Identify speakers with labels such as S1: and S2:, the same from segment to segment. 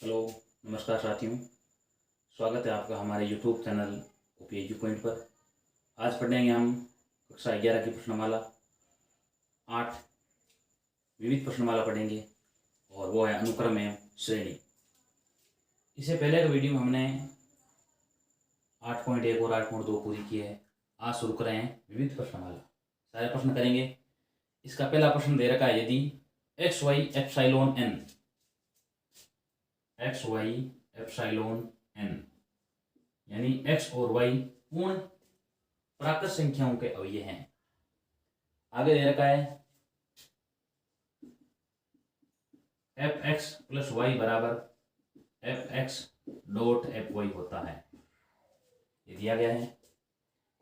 S1: Hello, नमस्कार साथियों। स्वागत है आपका हमारे यूट्यूब चैनल ओपीएजू पॉइंट पर। आज पढ़ेंगे हम कक्षा 11 की प्रश्नमाला 8 विविध प्रश्नमाला पढ़ेंगे और वो है अनुक्रम एवं श्रेणी। इससे पहले का वीडियो में हमने 8.1 और 8.2 पूरी की है। आज शुरू कर रहे हैं विविध प्रश्नमाला। सारे प्रश्न करेंगे। इसका पहला प्रश्न दे रखा है, यदि एक्स वाई एप्सिलॉन एन यानी एक्स और वाई पूर्ण प्राकृत संख्याओं के अवयव हैं। आगे दे रखा है एफ एक्स प्लस वाई बराबर F X dot F Y होता है, ये दिया गया है।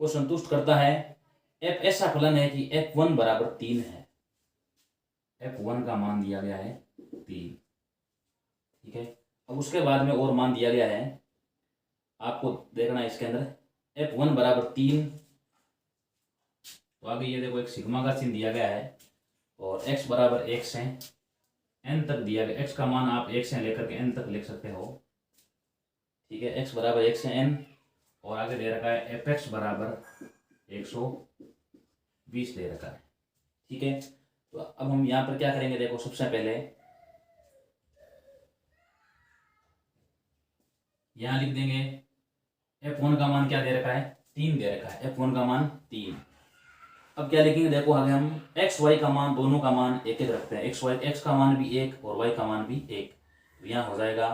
S1: को संतुष्ट करता है। एफ ऐसा फलन है कि एफ वन बराबर 3 है। एफ वन का मान दिया गया है 3, ठीक है। अब उसके बाद में और मान दिया गया है, आपको देखना है इसके अंदर एफ वन बराबर 3। तो आगे ये देखो एक सिग्मा का चिन्ह दिया गया है और x बराबर 1 से n तक दिया गया। x का मान आप 1 से लेकर के n तक लिख सकते हो, ठीक है। x बराबर 1 से n और आगे दे रखा है एफ एक्स बराबर 120 दे रखा है, ठीक है। तो अब हम यहाँ पर क्या करेंगे, देखो सबसे पहले यहाँ लिख देंगे एफ वन का मान क्या दे रखा है, 3 दे रखा है। एफ वन का मान 3। अब क्या लिखेंगे, देखो आगे हम एक्स वाई का मान, दोनों का मान एक एक रखते हैं। एक्स का मान भी 1 और वाई का मान भी 1। तो यहाँ हो जाएगा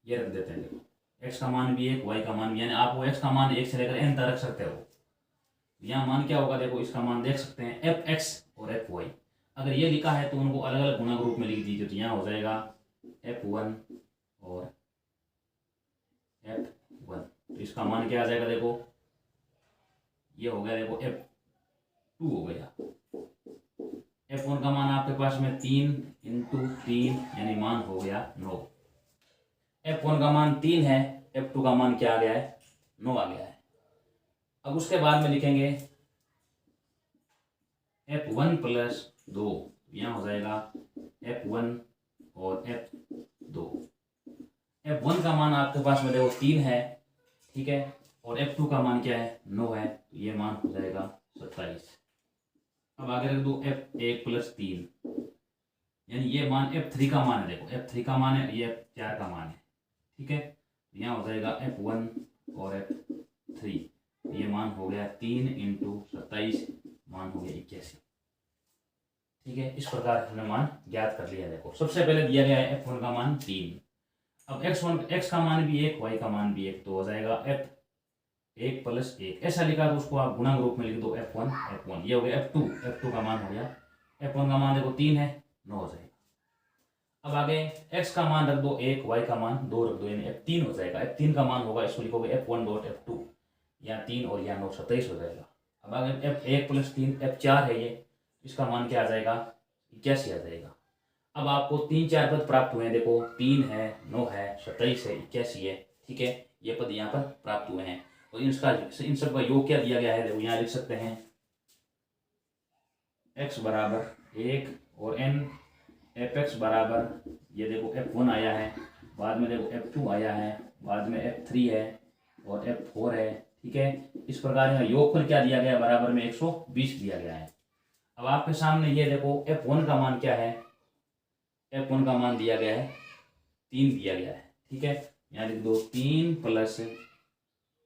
S1: ये रख देते हैं। देखो एक्स का मान भी 1, वाई का मान भी, यानी आप वो एक्स का मान 1 से लेकर n तक रख सकते हो। यहाँ मान क्या होगा, देखो इसका मान देख सकते हैं एफ एक्स और एफ वाई। अगर ये लिखा है तो उनको अलग अलग गुणा ग्रुप में लिख दीजिए। तो यहाँ हो जाएगा एफ वन और एफ वन। तो इसका मान क्या आ जाएगा, देखो ये हो गया, देखो एफ टू हो गया। एफ वन का मान आपके पास में 3 इंटू 3 यानी मान हो गया 9। एफ वन का मान 3 है, एफ टू का मान क्या आ गया है, 9 आ गया है। अब उसके बाद में लिखेंगे एफ वन प्लस 2। यहाँ हो जाएगा एफ वन और एफ दो। एफ वन का मान आपके पास में देखो 3 है, ठीक है। और एफ टू का मान क्या है, 9 है। तो ये मान हो जाएगा 27। अब आगे रख दो एफ एक प्लस 3, यानी ये मान एफ थ्री का मान है। देखो एफ थ्री का मान है, ये एफ चार का मान है, ठीक है। यहाँ हो जाएगा एफ वन और एफ थ्री। ये मान हो गया 3 इंटू 27, मान हो गया 81, ठीक है। इस प्रकार हमने मान ज्ञात कर लिया। देखो सबसे पहले दिया गया है एफ वन का मान 3। अब एक्स का मान भी 1, वाई का मान भी 1। तो हो जाएगा एफ एक प्लस 1। ऐसा लिखा तो उसको आप गुणा रूप में लिख दो एफ वन। ये हो गया एफ टू का मान हो गया। एफ वन का मान देखो 3 है, 9 हो जाएगा। अब आगे x का मान रख दो 1, y का मान 2 रख दो, यानी f3 हो जाएगा। f3 का मान होगा, इसको लिखोगे f1 डॉट f2, यहाँ 3 और यहाँ 9, 27 हो जाएगा। अब आगे f1 प्लस 3 f4 है, ये इसका मान क्या आ जाएगा, 81 आ जाएगा। अब आपको 3 4 पद प्राप्त हुए हैं। देखो 3 है, 9 है, 27 है, 81 है, ठीक है। ये पद यहाँ पर प्राप्त हुए हैं और इन सब का योग क्या दिया गया है, देखो यहाँ लिख सकते हैं x बराबर 1 और n एफ एक्स बराबर, ये देखो एफ वन आया है, बाद में देखो एफ टू आया है, बाद में एफ थ्री है और एफ फोर है, ठीक है। इस प्रकार का योगफल क्या दिया गया, बराबर में 120 दिया गया है। अब आपके सामने ये देखो एफ वन का मान क्या है, एफ वन का मान दिया गया है 3 दिया गया है, ठीक है। यहाँ लिख दो 3 प्लस,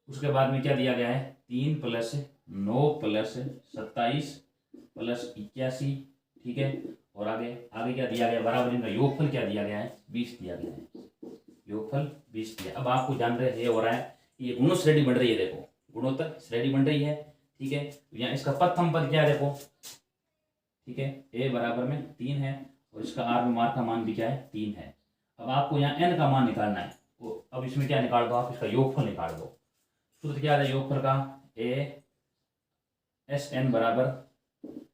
S1: उसके बाद में क्या दिया गया है 3 प्लस 9 प्लस 27 प्लस 81, ठीक है। और आगे क्या दिया गया, बराबर इनका योगफल क्या दिया गया है, 20 दिया गया है। योगफल 20 दिया। अब आपको जान रहे ये हो रहा है कि ये गुणों श्रेणी बन रही है। देखो गुणोत्तर श्रेणी बन रही है, ठीक है। यहाँ इसका प्रथम पद क्या है, देखो ठीक है, ए बराबर में 3 है और इसका आर में मार का मान भी क्या है, 3 है। अब आपको यहाँ एन का मान निकालना है। तो अब इसमें क्या निकाल दो आप, इसका योगफल निकाल दो। सूत्र क्या है योगफल का, ए एस एन बराबर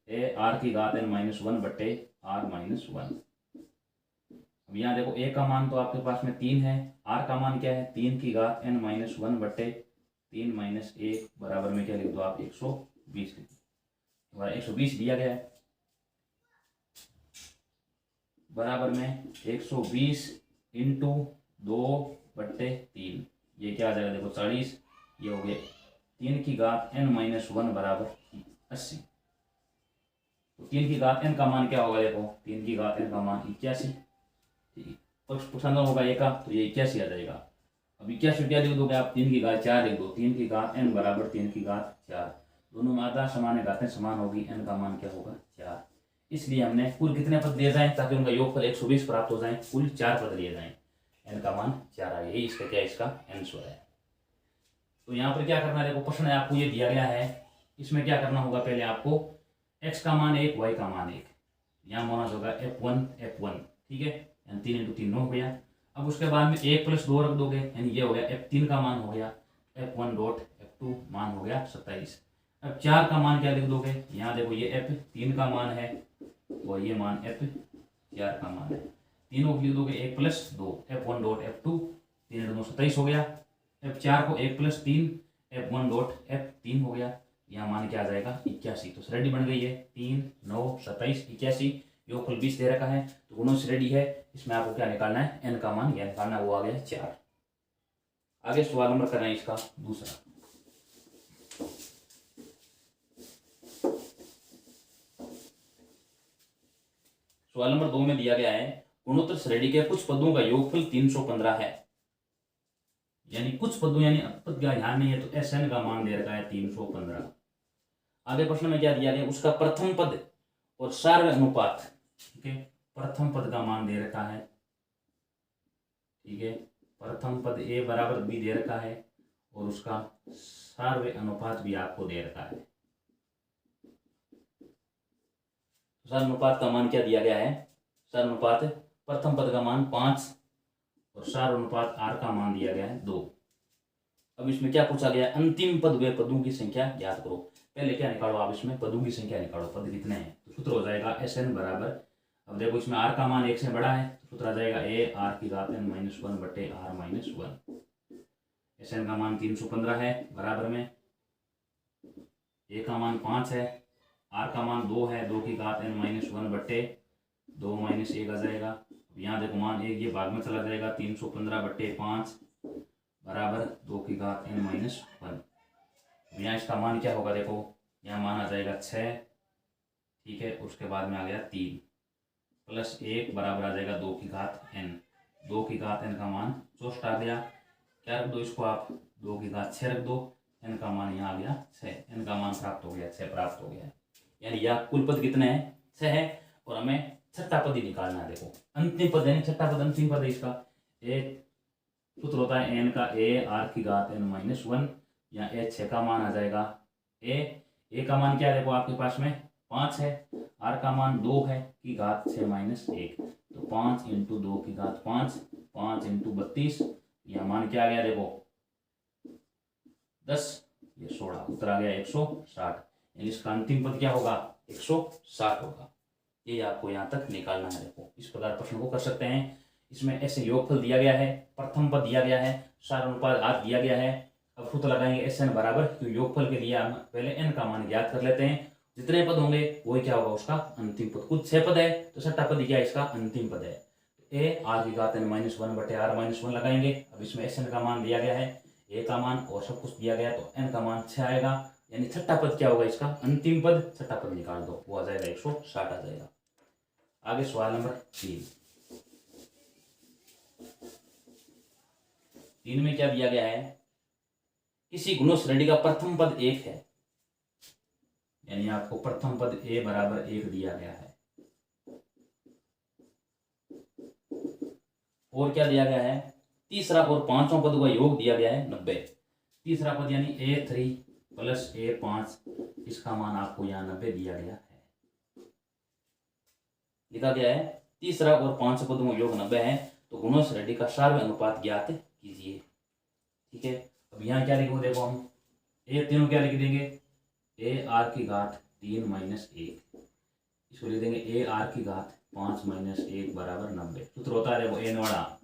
S1: ए आर की घात एन माइनस 1 बट्टे आर माइनस 1। अब यहाँ देखो ए का मान तो आपके पास में 3 है, आर का मान क्या है 3 की घात एन माइनस 1 बट्टे 3 माइनस 1 बराबर में क्या लिख दो आप 120 लिख दो। हमारा 120 दिया गया है, बराबर में 120 इंटू 2/3, ये क्या आ जाएगा देखो 40, ये हो गया 3 की घात n-1 बराबर 80। तो 3 की घात n का मान क्या होगा देखो, 3 की घात n का मान 81, पसंद होगा ये का, तो ये 81 आ जाएगा। अब 81 क्या लिख दोगे आप, 3 की घात 4 लिख दो, 3 की घात n बराबर 3 की घात 4, दोनों में आधा समान है, घातें समान होगी, n का मान क्या होगा 4। इसलिए हमने कुल कितने पद लिए जाएं ताकि उनका योगफल 120 प्राप्त हो जाए, कुल 4 पद लिए जाएं, n का मान 4 आ, यही इसका क्या, इसका आंसर है। तो यहाँ पर क्या करना है देखो, प्रश्न आपको ये दिया गया है, इसमें क्या करना होगा, पहले आपको x का मान 1, y का मान 1, यहाँ माना होगा f1, ठीक है, यानी 3 इंटू 3 9 हो गया। अब उसके बाद में 1 + 2 रख दोगे, यानी ये हो गया f3 का मान हो गया, f1 डॉट f2 मान हो गया 27। अब 4 का मान क्या लिख दोगे, यहाँ देखो ये f3 का मान है और ये मान f4 का मान है, तीनों को लिख दोगे 1 + 2 f1 डॉट f2, 3 इंटू 9 27 हो गया। f4 को 1 + 3 f1 डॉट f3 हो गया, यहाँ मान क्या आ जाएगा 81। तो रेडी बन गई है, 3 9 27 81, योगफल 20 दे रखा है, तो गुणों से रेडी है। इसमें आपको क्या निकालना है, n का मान क्या निकालना है, वो आ गया 4। आगे सवाल नंबर कर रहे हैं इसका दूसरा। सवाल नंबर 2 में दिया गया है, गुणोत्तर श्रेणी के कुछ पदों का योगफल 315 है, यानी कुछ पदों, यानी पद का ध्यान नहीं है, तो Sn का मान दे रखा है 315। आगे प्रश्न में क्या दिया गया, उसका प्रथम पद और सार्व अनुपात, ठीक है, प्रथम पद का मान दे रखा है, ठीक है, प्रथम पद a बराबर b दे रखा है और उसका सार्व अनुपात भी आपको दे रखा है। सार्व अनुपात का मान क्या दिया गया है, सार्व अनुपात प्रथम पद का मान 5 और सार्व अनुपात r का मान दिया गया है 2। अब इसमें क्या पूछा गया, अंतिम पद व पदों की संख्या ज्ञात करो। पहले क्या निकालो आप, इसमें पदों की संख्या निकालो, पद कितने हैं, तो सूत्र हो जाएगा Sn बराबर, अब देखो इसमें r का मान 1 से बड़ा है, तो सूत्र आ जाएगा a r की घात n-1 बटे r-1। Sn का मान 315 है, बराबर में a का मान 5 है, r का मान 2 है, 2 की घात n-1 बटे 2 - 1 आ जाएगा। यहाँ देखो मान 1 ये भाग में चला जाएगा, 315 बटे 5 बराबर 2 की घात n-1। यहाँ इसका मान क्या होगा देखो, यहाँ मान आ जाएगा 6, ठीक है, उसके बाद में आ गया 3 + 1 बराबर आ जाएगा 2 की घात n, 2 की घात n का मान 64 आ गया। क्या रख दो इसको आप, 2 की घात 6 रख दो, n का मान यहाँ आ गया 6, n का मान प्राप्त हो गया, 6 प्राप्त हो गया। यानी यह कुल पद कितने हैं, 6 है, और हमें छठा पद ही निकालना है। देखो अंतिम पद है, छठा पद अंतिम पद है इसका, एक सूत्र होता है n का a r की घात n-1, या a 6 का मान आ जाएगा, a का मान क्या है देखो आपके पास में 5 है, r का मान 2 है की घात 6 - 1, तो 5 इंटू 2 की घात 5, 5 इंटू 32, यह मान क्या आ गया देखो 10, ये 16, उत्तर आ गया 160। यानी इसका अंतिम पद क्या होगा, 160 होगा। ये आपको यहाँ तक निकालना है। देखो इस प्रकार प्रश्न को कर सकते हैं। इसमें ऐसे योगफल दिया गया है, प्रथम पद दिया गया है, सार अनुपात r दिया गया है। अब सूत्र लगाएंगे Sn बराबर, तो योगफल के लिए हम पहले n का मान ज्ञात कर लेते हैं, जितने पद होंगे वही क्या होगा उसका अंतिम पद। कुछ 6 पद है तो छठा पद क्या इसका अंतिम पद है, a r की घात n-1 बटे r-1 लगाएंगे। अब इसमें Sn का मान दिया गया है, a का मान और सब कुछ दिया गया, तो n का मान 6 आएगा, यानी छठा पद क्या होगा इसका अंतिम पद, छठा पद निकाल दो, वो आ जाएगा 160 आ जाएगा। आगे सवाल नंबर 3 में क्या दिया गया है, किसी गुणों श्रेणी का प्रथम पद 1 है, यानी आपको प्रथम पद a बराबर 1 दिया गया है, और क्या दिया गया है, तीसरा और पांचवा पद का योग दिया गया है 90। तीसरा पद यानी a3 + a5, इसका मान आपको यहाँ 90 दिया गया है, लिखा गया है तीसरा और पांचवा पदों का योग 90 है, तो गुणों श्रेणी का सार्व अनुपात ज्ञात कीजिए। ठीक है, अब यहाँ क्या लिखो देखो, हम ए तीनों क्या लिख देंगे, a r की घात 3 - 1, इसको लिख देंगे a r की घात 5 - 1 बराबर 90। सूत्र होता है देखो n वाला,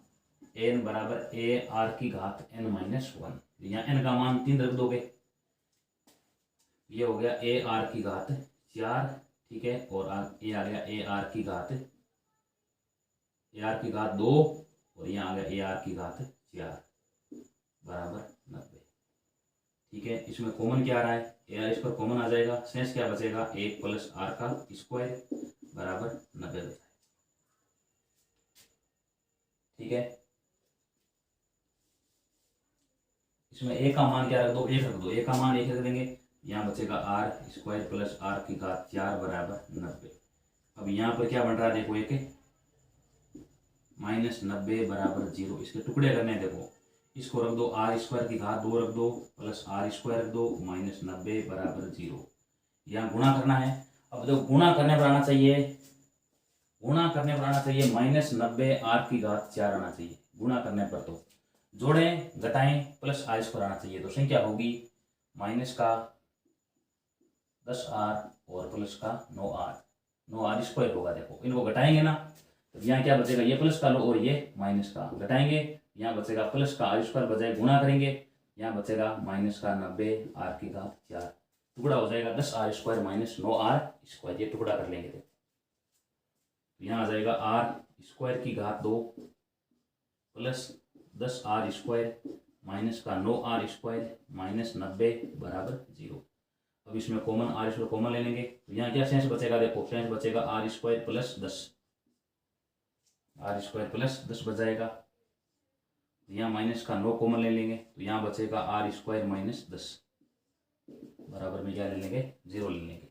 S1: n बराबर a r की घात n-1, यहाँ n का मान 3 रख दोगे, ये हो गया a r की घात 4, ठीक है, और ये आ गया ए आर की घात 2, और यहाँ आ गया ए आर की घात 4 बराबर 90, ठीक है। इसमें कॉमन क्या आ रहा है, ए आर स्क्वायर कॉमन आ जाएगा, शेष क्या बचेगा 1 प्लस आर का स्क्वायर बराबर 90 बचा है, ठीक है। इसमें ए का मान क्या रख दो, 1 रख दो, ए का मान 1 रख देंगे, यहाँ बचेगा आर स्क्वायर प्लस आर की घात 4 बराबर 90। अब यहाँ पर क्या बन रहा है देखो, एक -90 बराबर 0, इसके टुकड़े करने हैं, देखो इसको रख दो आर स्क्वायर की घात 2 रख दो प्लस आर स्क्वायर रख दो -90 बराबर 0, यहाँ गुणा करना है। अब देखो गुणा करने पर आना चाहिए, -90 आर की घात 4 आना चाहिए गुणा करने पर, तो जोड़ें घटाएं प्लस आर स्क्वायर आना चाहिए, तो संख्या होगी माइनस का 10 आर और प्लस का 9 आर स्क्वायर होगा। देखो इनको घटाएंगे ना, तो यहाँ क्या बचेगा, ये प्लस का लो और ये माइनस का, घटाएंगे यहाँ बचेगा प्लस का आर स्क्वायर बजाय गुणा करेंगे, यहाँ बचेगा माइनस का 90 आर की घात 4, टुकड़ा हो जाएगा 10 R square minus 9 R square, ये टुकड़ा कर लेंगे। देखो यहाँ आ जाएगा आर स्क्वायर की घात 2 प्लस 10 आर स्क्वायर माइनस का 9 आर स्क्वायर माइनस 90 बराबर 0। अब इसमें कॉमन आर स्क्वायर कॉमन ले लेंगे, तो यहाँ क्या शेष बचेगा, देखो शेष बचेगा आर स्क्वायर प्लस 10 बच जाएगा, यहाँ माइनस का 9 कॉमन ले लेंगे, तो यहाँ बचेगा आर स्क्वायर माइनस 10 बराबर में क्या ले लेंगे 0 ले लेंगे,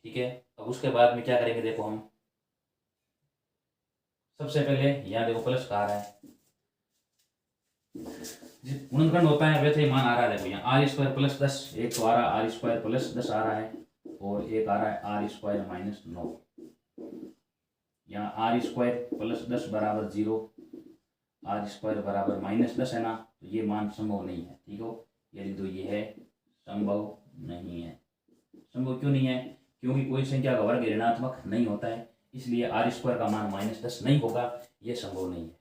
S1: ठीक है। अब उसके बाद में क्या करेंगे, देखो हम सबसे पहले यहाँ देखो प्लस का आ रहा है, गुणनखंड होता है वैसे ही मान आ रहा है, देखो यहाँ आर स्क्वायर प्लस 10, एक तो आ रहा है आर स्क्वायर प्लस 10 आ रहा है और एक आ रहा है आर स्क्वायर माइनस 9, यहाँ आर स्क्वायर प्लस 10 बराबर 0, आर स्क्वायर बराबर माइनस 10 है ना, तो ये मान संभव नहीं है, ठीक हो, ये लिख दो, ये है संभव नहीं है। संभव क्यों नहीं है, क्योंकि कोई संख्या का वर्ग ऋणात्मक नहीं होता है, इसलिए आर स्क्वायर का मान -10 नहीं होगा, ये संभव नहीं है।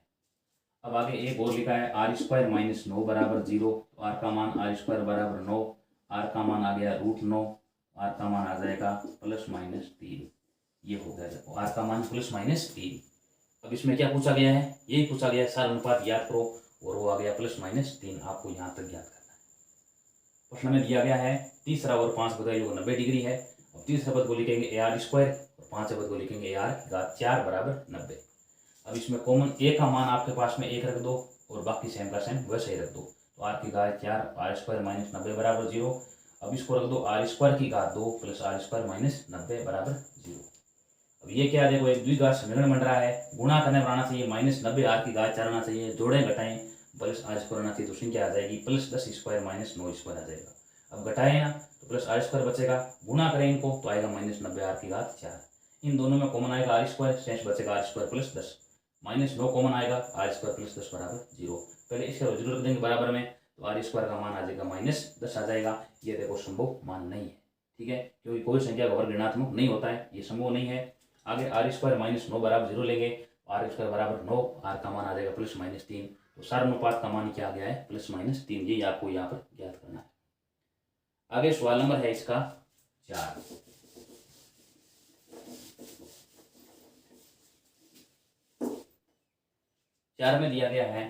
S1: अब आगे एक और लिखा है आर स्क्वायर माइनस 9 बराबर 0, तो आर का मान आर स्क्वायर बराबर 9, आर का मान आ गया √9, आर का मान आ जाएगा ±3, ये हो गया। देखो आर का मान ±3। अब इसमें क्या पूछा गया है, यही पूछा गया है, सार अनुपात याद करो, और वो आ गया ±3, आपको यहाँ तक याद करना है। प्रश्न में दिया गया है तीसरा और 5 बताइए वो 90 डिग्री है। अब तीसरे पद को लिखेंगे ए आर स्क्वायर और 5वें पद को लिखेंगे ए आर की घात 4 बराबर 90। अब इसमें कॉमन ए का मान आपके पास में 1 रख दो और बाकी सेम का सेम वैसे ही रख दो, तो आर की घात 4 आर स्क्वायर माइनस 90 बराबर 0। अब इसको रख दो आर स्क्वायर की घात 2 प्लस आर स्क्वायर माइनस 90 बराबर 0। अब ये क्या देखो एक द्विघात समीकरण बन रहा है, गुणा करने पर आना चाहिए -90 आर की घात 4 आना चाहिए, जोड़े घटाएं प्लस आर स्क्वायर आना चाहिए, तो संख्या आ जाएगी +10 स्क्वायर माइनस 9 स्क्वायर आ जाएगा। अब घटाएं ना तो प्लस आर स्क्वायर बचेगा, गुणा करें इनको तो आएगा -90 आर की घात 4, इन दोनों में कॉमन आएगा आर स्क्वायर, शेष बचेगा आर स्क्वायर प्लस 10, -9 कॉमन आएगा आर स्क्वायर प्लस 10 बराबर 0। पहले इसका जीरो रख देंगे बराबर में, तो आर स्क्वायर का मान आ जाएगा -10 आ जाएगा, ये देखो संभव मान नहीं है, ठीक है, क्योंकि कोई संख्या का वर्ग ऋणात्मक नहीं होता है, ये संभव नहीं है। आगे आर स्क्वायर -9 बराबर 0 लेंगे, आर स्क्वायर बराबर 9, आर का मान आ जाएगा +-3, तो सारानुपात का मान क्या आ गया है +-3, ये आपको यहाँ पर ज्ञात करना है। आगे सवाल नंबर है इसका 4। चार में दिया गया है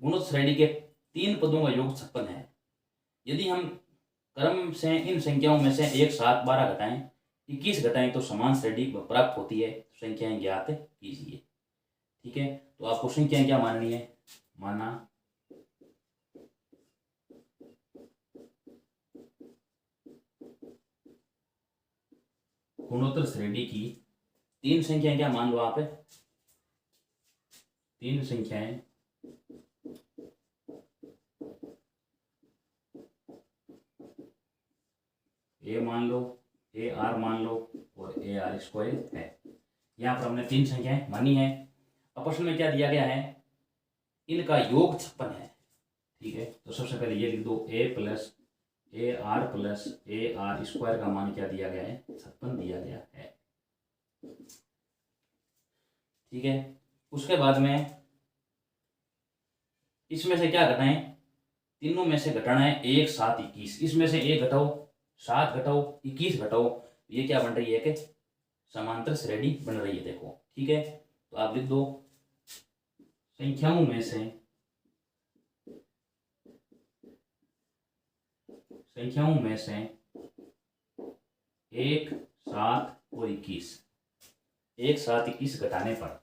S1: गुणोत्तर श्रेणी के 3 पदों का योग 56 है, यदि हम क्रम से इन संख्याओं में से 1, 7, 12 घटाएं, 21 घटाएं तो समान श्रेणी प्राप्त होती है, संख्याएं ज्ञात कीजिए, ठीक है। तो आपको संख्याएं क्या माननी है, माना गुणोत्तर श्रेणी की 3 संख्याएं क्या मान लो आप, 3 संख्याएं ए मान लो, ए आर मान लो और ए आर स्क्वायर है। यहाँ पर हमने 3 संख्याएं मानी है। अब प्रश्न में क्या दिया गया है, इनका योग 56 है, ठीक है। तो सबसे पहले ये लिख दो ए प्लस ए आर स्क्वायर का मान क्या दिया गया है 56 दिया गया है, ठीक है। उसके बाद में इसमें से क्या घटाएं, तीनों में से घटाना है 1 7 21, इसमें से 1 घटाओ 7 घटाओ 21 घटाओ, ये क्या बन रही है कि समांतर श्रेणी बन रही है। देखो ठीक है, तो आप लिख दो संख्याओं में से 1 7 और 21, 1 7 21 घटाने पर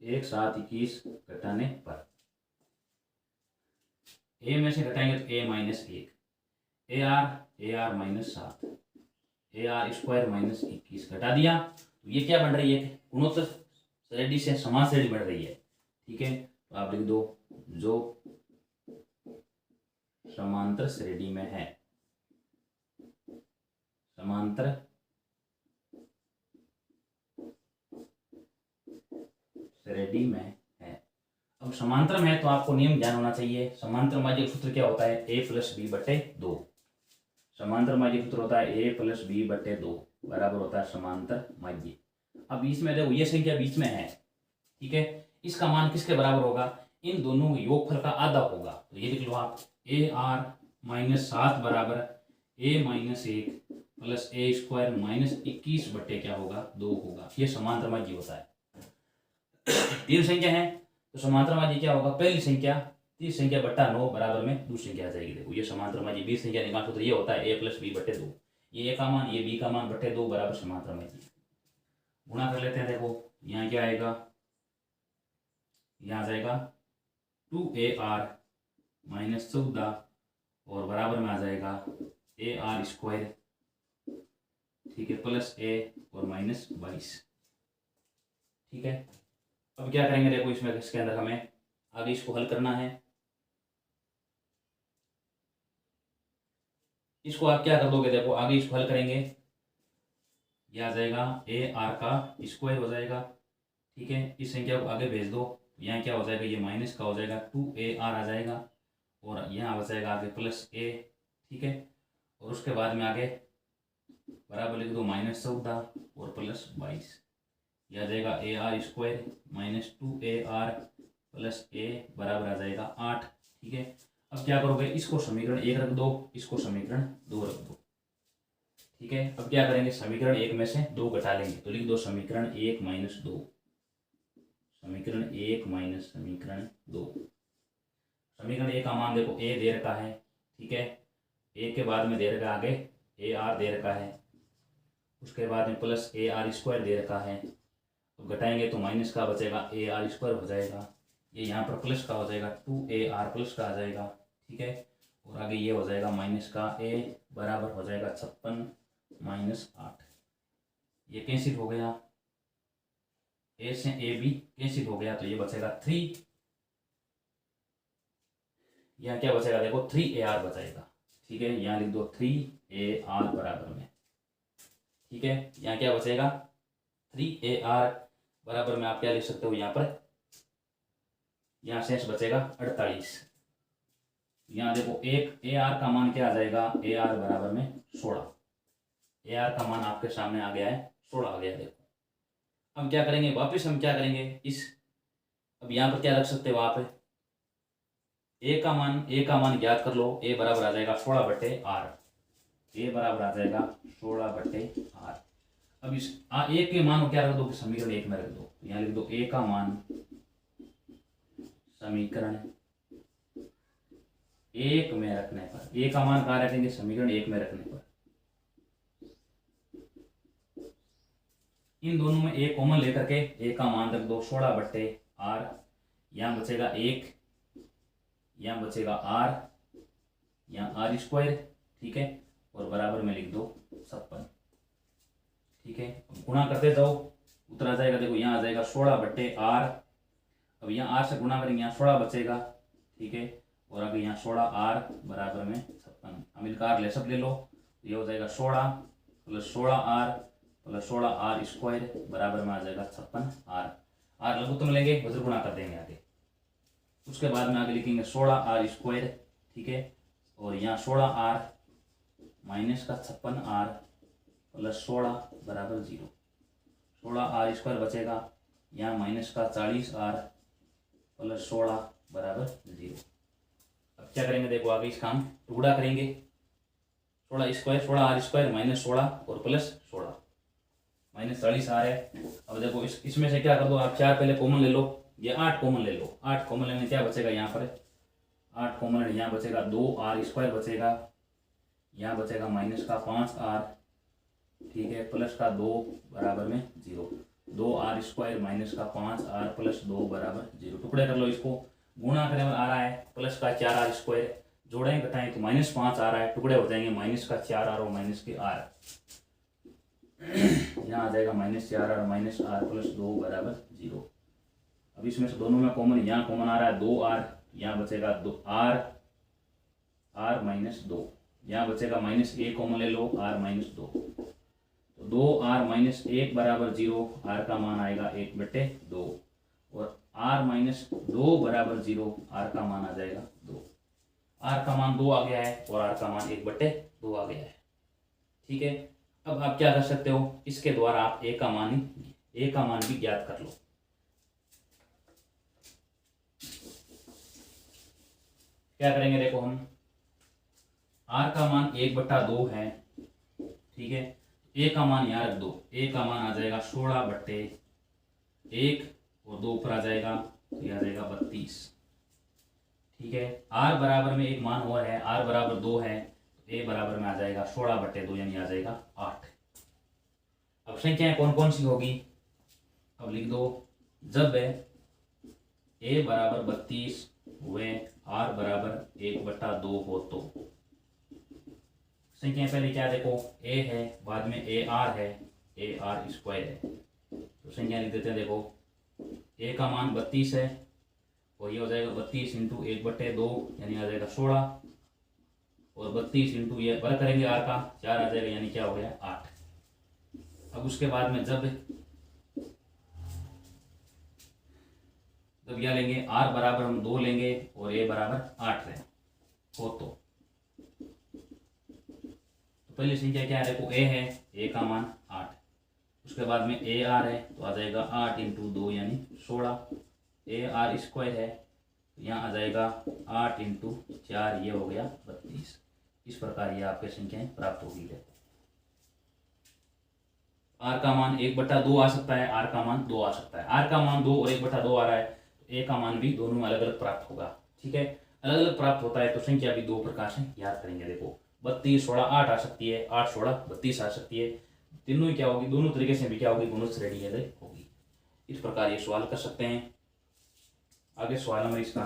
S1: 1 7 21 घटाने पर ए में से घटाएंगे तो A minus 1, A R minus 7, A R square minus 21 घटा दिया, तो ये क्या बन रही है, गुणोत्तर श्रेणी से समान श्रेणी बन रही है। ठीक है, तो आप लिख दो जो समांतर श्रेणी में है, समांतर श्रेणी में है। अब समांतर में है तो आपको नियम ज्ञान होना चाहिए। समांतर माध्यक सूत्र क्या होता है, a प्लस बी बटे 2। समांतर माध्यक सूत्र होता है a प्लस बी बटे 2 बराबर होता है समांतर माध्यक। अब इसमें देखो ये संख्या बीच में है, ठीक है, इसका मान किसके बराबर होगा, इन दोनों के योगफल का आधा होगा। तो ये लिख लो आप ए आर माइनस 7 बराबर a minus 1 plus A square minus 21 बटे क्या होगा 2 होगा। ये समांतर माध्यक होता है। तीन संख्या है तो समांतर माध्यक क्या होगा, पहली संख्या 30 संख्या बट्टा 9 बराबर में दूसरी संख्या आ जाएगी। देखो ये समांतर माध्यक 20 संख्या निकाल सूत्र ये होता है a प्लस बी बटे 2। ये a का मान ये b का मान बटे 2 बराबर समांतर माध्यक। गुणा कर लेते हैं। देखो यहाँ क्या आएगा, यहाँ आ जाएगा 2ar माइनस 14 और बराबर में आ जाएगा ए आर स्क्वायर, ठीक है, प्लस a और माइनस 22। ठीक है, अब क्या करेंगे, देखो इसमें इसके अंदर हमें आगे इसको हल करना है। इसको आप क्या कर दोगे, देखो आगे इसको हल करेंगे, ये आ जाएगा ए आर का स्क्वायर हो जाएगा। ठीक है, इस संख्या को आगे भेज दो, यहाँ क्या हो जाएगा, ये माइनस का हो जाएगा 2ar आ जाएगा और यहाँ हो जाएगा आगे प्लस a। ठीक है, और उसके बाद में आगे बराबर लिख दो माइनस 14 और प्लस 22, यह आ जाएगा ए R square minus 2ar plus a बराबर आ जाएगा 8। ठीक है, अब क्या करोगे, इसको समीकरण 1 रख दो, इसको समीकरण 2 रख दो। ठीक है, अब क्या करेंगे, समीकरण 1 में से 2 घटा लेंगे, तो लिख दो समीकरण 1 माइनस 2, समीकरण 1 माइनस समीकरण 2। समीकरण 1 का मान देखो a दे रखा है, ठीक है, a के बाद में दे रखा आगे ए आर दे रखा है, उसके बाद में प्लस ए आर स्क्वायर दे रखा है, तो घटाएंगे तो माइनस का बचेगा ए आर स्क्वायर हो जाएगा, ये यहाँ पर प्लस का हो जाएगा 2ar प्लस का आ जाएगा। ठीक है, और आगे ये हो जाएगा माइनस का a बराबर हो जाएगा 56 माइनस 8, ये कैंसिल हो गया, a से a भी कैंसिल हो गया, तो ये बचेगा 3, यहाँ क्या बचेगा देखो 3ar बचेगा। ठीक है, यहाँ लिख दो 3ar बराबर में। ठीक है, यहाँ क्या बचेगा 3ar बराबर में आप क्या लिख सकते हो, यहाँ पर यहाँ शेष बचेगा 48। यहाँ देखो एक ar का मान क्या आ जाएगा, ar बराबर में 16, ar का मान आपके सामने आ गया है 16 आ गया। देखो अब क्या करेंगे, वापस हम क्या करेंगे इस, अब यहाँ पर क्या रख सकते हो आप, a का मान ज्ञात कर लो, a बराबर आ जाएगा 16 बटे r, a बराबर आ जाएगा 16 बटे r। अब इस a के मान को क्या रख दो, समीकरण 1 में रख दो, यहाँ लिख दो a का मान समीकरण 1 में रखने पर, a का मान कहाँ रखेंगे, समीकरण 1 में रखने पर। इन दोनों में a कॉमन लेकर के a का मान रख दो 16 बटे r, यहाँ बचेगा 1, यहाँ बचेगा r, यहाँ r स्क्वायर, ठीक है, और बराबर में लिख दो 56। ठीक है, गुणा करते जाओ, उत्तर आ जाएगा, देखो यहाँ आ जाएगा 16 बटे r, अब यहाँ r से गुणा करेंगे, यहाँ 16 बचेगा। ठीक है, और आगे यहाँ 16r बराबर में 56, हम इनका r ले सब ले लो, ये हो जाएगा 16 plus 16r plus 16r square बराबर में आ जाएगा 56r। r लघुत्तम लेंगे, वज्र गुणा कर देंगे आगे, उसके बाद में आगे लिखेंगे 16r स्क्वायर। ठीक है, और यहाँ 16r माइनस का 56r प्लस 16 बराबर 0, 16r स्क्वायर बचेगा, यहाँ माइनस का 40r प्लस 16 बराबर 0। अब क्या करेंगे देखो आगे इसका हम टुकड़ा करेंगे। 16 स्क्वायर 16 आर स्क्वायर माइनस 16 और प्लस 16 माइनस 40 आ रहा है। अब देखो इसमें से क्या कर दो आप, 4 पहले कॉमन ले लो, ये 8 कॉमन ले लो। 8 कॉमन लेने क्या बचेगा यहाँ पर, 8 कॉमन लेने यहाँ बचेगा 2 आर स्क्वायर बचेगा, यहाँ बचेगा माइनस का 5 आर, ठीक है, प्लस का 2 बराबर में 0। 2 आर स्क्वायर माइनस का 5 आर प्लस 2 बराबर 0। टुकड़े कर लो इसको, गुणा करने में आ रहा है प्लस का 4 आर स्क्वायर, जोड़ें घटाएं तो माइनस 5 आ रहा है, टुकड़े हो जाएंगे माइनस का 4 आर और माइनस के आर, यहाँ आ जाएगा minus 4 R minus R plus 2 बराबर 0। अब इसमें से दोनों में कॉमन, यहाँ कॉमन आ रहा है 2 आर, यहाँ बचेगा 2 आर, आर माइनस 2, यहाँ बचेगा माइनस 1 कॉमन ले लो, आर माइनस 2, तो 2 आर माइनस 1 बराबर 0, आर का मान आएगा 1/2 और आर माइनस 2 बराबर 0, आर का मान आ जाएगा 2। आर का मान 2 आ गया है और आर का मान 1/2 आ गया है, ठीक है। अब आप क्या कर सकते हो, इसके द्वारा आप ए का मान भी ज्ञात कर लो। क्या करेंगे देखो हम, आर का मान 1/2 है, ठीक है। ए का मान यहाँ रख दो, ए का मान आ जाएगा 16/1 और 2 ऊपर आ जाएगा तो यह आ जाएगा 32, ठीक है। आर बराबर में एक मान और है, आर बराबर 2 है, ए बराबर में आ जाएगा 16/2 यानी आ जाएगा 8। अब संख्याएं कौन कौन सी होगी, अब लिख दो, जब ए बराबर 32 हुए आर बराबर 1/2 हो तो संख्याएं पहले क्या देखो, ए है, बाद में ए आर है, ए आर स्क्वायर है, तो संख्या लिख देते हैं। देखो ए का मान 32 है और ये हो जाएगा 32 इंटू 1/2 यानी आ जाएगा 16 और 32 इंटू ये वर्ग करेंगे आर का 4 आ जाएगा यानी क्या हो गया 8। अब उसके बाद में जब क्या लेंगे, आर बराबर हम 2 लेंगे और ए बराबर 8 रहे हो तो पहली संख्या क्या है देखो, ए है, ए का मान 8, उसके बाद में ए आर है तो आ जाएगा 8 इंटू 2 यानी 16, ए आर स्क्वायर है तो यहाँ आ जाएगा 8 इंटू 4 ये हो गया 32। इस प्रकार ये आपके संख्याएं प्राप्त होगी। आर का मान 1/2 आ सकता है, आर का मान 2 आ सकता है, आर का मान 2 और 1/2 आ रहा है तो ए का मान भी दोनों में अलग अलग प्राप्त होगा, ठीक है। अलग अलग प्राप्त होता है तो संख्या भी 2 प्रकार से याद करेंगे। देखो 32 16 8 आ सकती है, 8 16 32 आ सकती है, तीनों ही क्या होगी, दोनों तरीके से भी क्या होगी, गुणज श्रेणी होगी। इस प्रकार ये सवाल कर सकते हैं। आगे सवाल नंबर इसका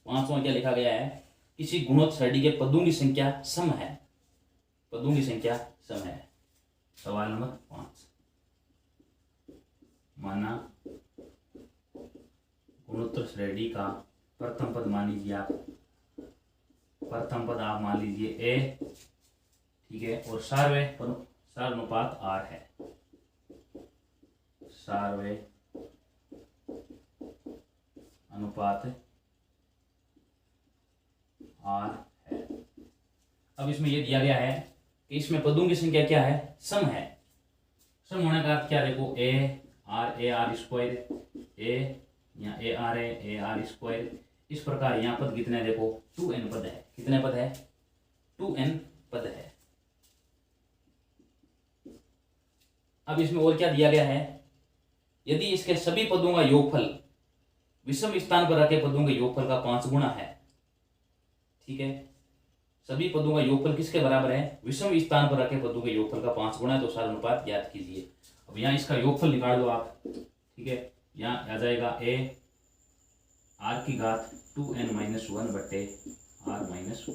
S1: 5वां, क्या लिखा गया है, किसी गुणोत्तर श्रेणी के पदों की संख्या सम है, पदों की संख्या सम है। सवाल नंबर 5, माना गुणोत्तर श्रेणी का प्रथम पद मान लीजिए आप, प्रथम पद आप मान लीजिए ए, ठीक है, और सार्वय अनुपात आर है, सार्वय अनुपात आर है। अब इसमें यह दिया गया है कि इसमें पदों की संख्या क्या है, सम है। सम होने का अर्थ क्या, देखो ए आर स्क्वायर, ए यहाँ ए आर है, ए आर स्क्वायर। इस प्रकार यहाँ पद कितने, देखो 2n पद है, कितने पद है, 2n पद है। अब इसमें और क्या दिया गया है, यदि इसके सभी पदों का योगफल विषम स्थान पर रखे पदों के योगफल का 5 गुना है, ठीक है, सभी पदों का योगफल किसके बराबर है, विषम स्थान पर रखे पदों के योगफल का 5 गुना है, तो सार अनुपात ज्ञात कीजिए। अब यहाँ इसका योगफल निकाल दो आप, ठीक है, यहाँ आ जाएगा ए आर की घात 2n - 1 बटे आर - 1,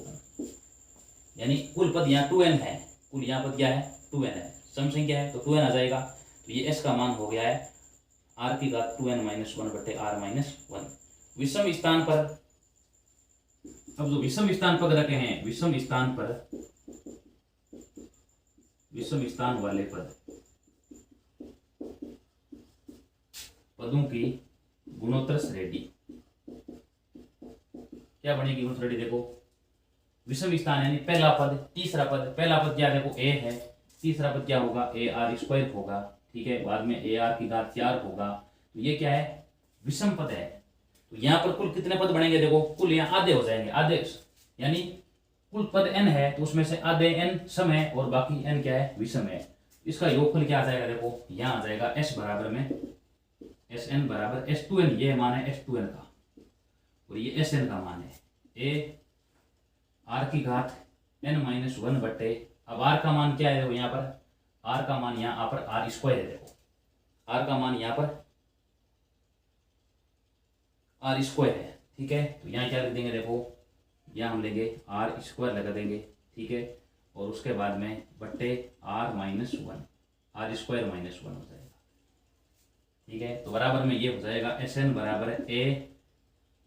S1: यानी कुल पद यहाँ 2n है, कुल यहाँ पद क्या है 2n है, सम संख्या है तो 2n आ जाएगा, तो ये s का मान हो गया है आर की घात 2n - 1 बटे आर - 1। विषम स्थान पर, अब जो विषम स्थान पद रखे हैं, विषम स्थान वाले पदों की गुणोत्तर श्रेणी क्या बनेगी, गुणोत्तर श्रेणी देखो विषम स्थान यानी पहला पद, तीसरा पद, पहला पद क्या देखो ए है, तीसरा पद क्या होगा ए आर स्क्वायर होगा, ठीक है, बाद में ए आर की घात 4 होगा। तो ये क्या है, विषम पद है। तो यहाँ पर कुल कितने पद बनेंगे देखो, कुल यहाँ आधे हो जाएंगे, आधे यानी कुल पद n है तो उसमें से आधे n सम है और बाकी n क्या है, विषम है। इसका योगफल क्या आ जाएगा देखो, यहाँ आ जाएगा s बराबर में एस एन बराबर एस टू एन, ये मान है एस टू एन का और ये एस एन का मान है ए आर की घात n माइनस 1 बटे, अब आर का मान क्या है देखो, यहाँ पर आर का मान यहाँ पर आर स्क्वायर है, देखो आर का मान यहाँ पर आर स्क्वायर है, ठीक है। तो यहाँ क्या लिख देंगे देखो, यहाँ हम लेंगे आर स्क्वायर लगा देंगे, ठीक है, और उसके बाद में बट्टे R minus 1, R square minus 1 हो जाएगा, ठीक है। तो बराबर में ये हो जाएगा एस एन बराबर ए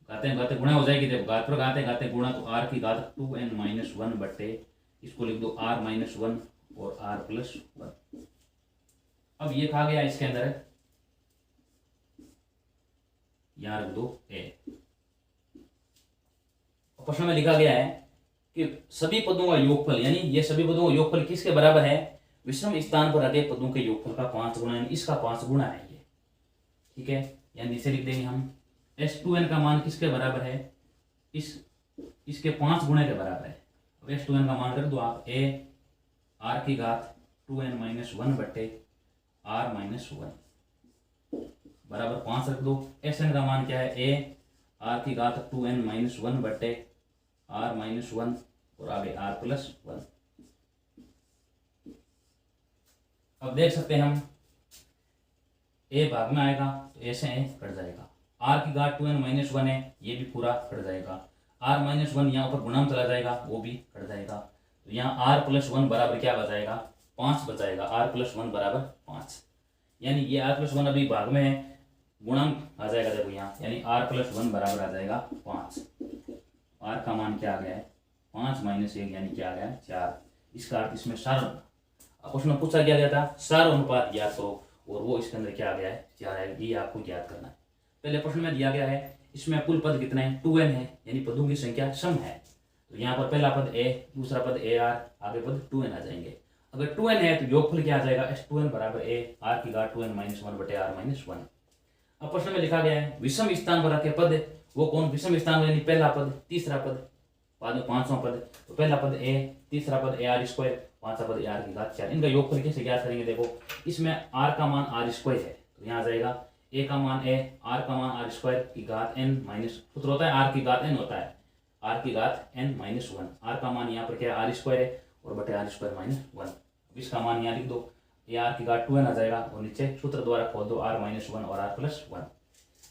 S1: गाते गाते गुणा हो जाएगी, देखो घात पर गाते गाते गुणा, तो आर की घात 2n माइनस 1 बट्टे, इसको लिख दो आर माइनस 1 और आर प्लस 1। अब ये कहा गया इसके अंदर, यहां रख दो ए। प्रश्न में लिखा गया है कि सभी पदों का योगफल, यानी ये सभी पदों का योगफल किसके बराबर है, विषम स्थान पर रखे पदों के योगफल का 5 गुना, यानी इसका 5 गुना है ये, ठीक है। यानी नीचे लिख देंगे हम S2n का मान किसके बराबर है, इसके 5 गुणे के बराबर है। अब S2n का मान रख दो आप ए आर की घात 2n माइनस 1 बट्टे आर माइनस 1 बराबर 5 रख दो। Sn का मान क्या है, ए आर की घात 2n माइनस 1 बट्टे आर माइनस 1 और आगे आर प्लस 1। अब देख सकते हैं हम ए भाग में आएगा तो ऐसे ए कट जाएगा, आर की घात 2n माइनस 1 है, ये भी पूरा कट जाएगा, आर माइनस 1 यहाँ ऊपर गुणा में चला जाएगा, वो भी कट जाएगा। तो यहाँ आर प्लस 1 बराबर क्या बचाएगा, 5 बचाएगा, आर प्लस 1 बराबर 5, यानी ये आर प्लस 1 अभी भाग में है, गुणांक आ जाएगा देखो यहाँ, यानी आर प्लस 1 बराबर आ जाएगा 5। आर का मान क्या आ गया है, 5 माइनस 1 यानी क्या आ गया 4। इसका अर्थ इसमें सार, प्रश्न पूछा गया था सार अनुपात ज्ञात करो, और वो इसके अंदर क्या आ गया है 4 है, ये आपको ज्ञात करना है। पहले प्रश्न में दिया गया है इसमें कुल पद कितने हैं, 2n है, यानी पदों की संख्या सम है। तो यहाँ पर पहला पद ए, दूसरा पद ए आर, आगे पद 2n आ जाएंगे। अगर 2n है तो योगफल क्या आ जाएगा, S2n बराबर ए आर की घात 2n माइनस 1 बटे आर माइनस 1। अब प्रश्न में लिखा गया है विषम स्थान पर रखे पद, वो कौन, विषम स्थान यानी पहला पद, तीसरा पद, बाद में 5वां पद। तो पहला पद ए, तीसरा पद ए आर स्क्वायर, 5वां पद ए आर की घात 4, इनका योगफल कैसे ज्ञात करेंगे देखो, इसमें आर का मान आर स्क्वायर है, तो यहाँ आ जाएगा ए का मान ए, आर का मान आर स्क्वायर की घात n माइनस, सूत्र होता है आर की घात n होता है, आर की घात n माइनस 1, आर का मान यहाँ पर क्या है आर स्क्वायर है और बटे आर स्क्वायर माइनस 1। इसका मान यहाँ लिख दो, ये आर की घात 2n आ जाएगा और नीचे सूत्र द्वारा खोल दो आर माइनस 1 और आर प्लस 1।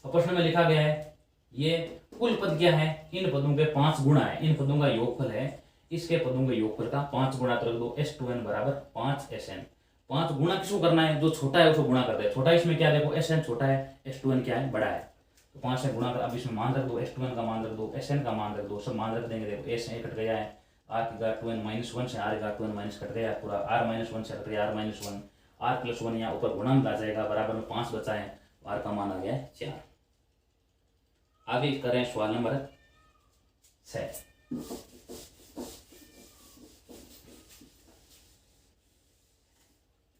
S1: अब प्रश्न में लिखा गया है ये कुल पद क्या है, इन पदों के 5 गुणा है, इन पदों का योगफल है, इसके पदों के योगफल का 5 गुणा तो रख दो, S2n बराबर 5 SN। 5 गुणा किसको करना है, जो छोटा है उसको गुणा करते हैं, छोटा इसमें क्या देखो SN छोटा है, S2n क्या है बड़ा है, तो 5 से गुणा कर। अब इसमें मान रख दो, S2n का मान रख दो, SN का मान रख दो, सब मान रख देंगे। देखो S कट गया है, आर की घात 2n माइनस 1 से आर की घात 2n माइनस कट गया पूरा, आर माइनस 1 से कट गया आर माइनस 1, आर प्लस 1 यहाँ ऊपर गुणा में आ जाएगा, बराबर में 5 बचा है, आर का मान आ गया है 4। आगे करें सवाल नंबर 6।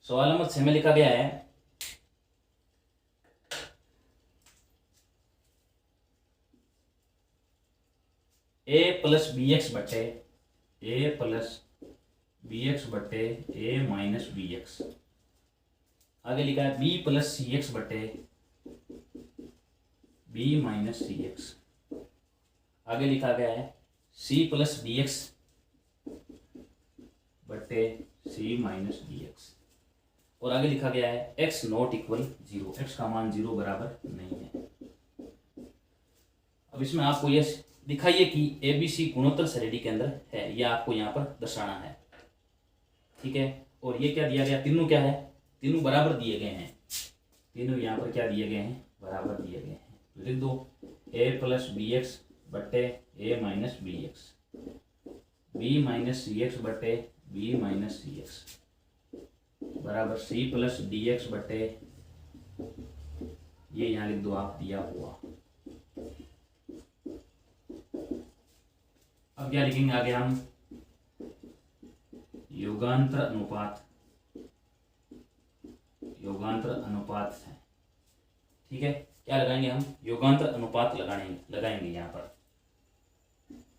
S1: सवाल नंबर 6 में लिखा गया है ए प्लस बी एक्स बटे ए प्लस बी एक्स बटे ए माइनस बी एक्स। आगे लिखा है बी प्लस सी एक्स बटे बी माइनस सी एक्स। आगे लिखा गया है सी प्लस बी एक्स बटे सी माइनस बी एक्स। और आगे लिखा गया है x नॉट इक्वल 0, x का मान 0 बराबर नहीं है। अब इसमें आपको ये दिखाइए कि ABC गुणोत्तर श्रेणी के अंदर है, यह आपको यहाँ पर दर्शाना है, ठीक है। और ये क्या दिया गया, तीनों क्या है, तीनों बराबर दिए गए हैं, तीनों यहाँ पर क्या दिए गए हैं, बराबर दिए गए हैं। लिख दो a प्लस बी एक्स बटे A minus B X, B minus C X बटे बी माइनस सी एक्स बराबर सी प्लस डी एक्स बटे, ये यहाँ लिख दो आप दिया हुआ, अब क्या लिखेंगे आगे हम, योगांतर अनुपात, योगांतर अनुपात है, ठीक है। क्या लगाएंगे हम, योगांतर अनुपात लगाएंगे यहाँ पर,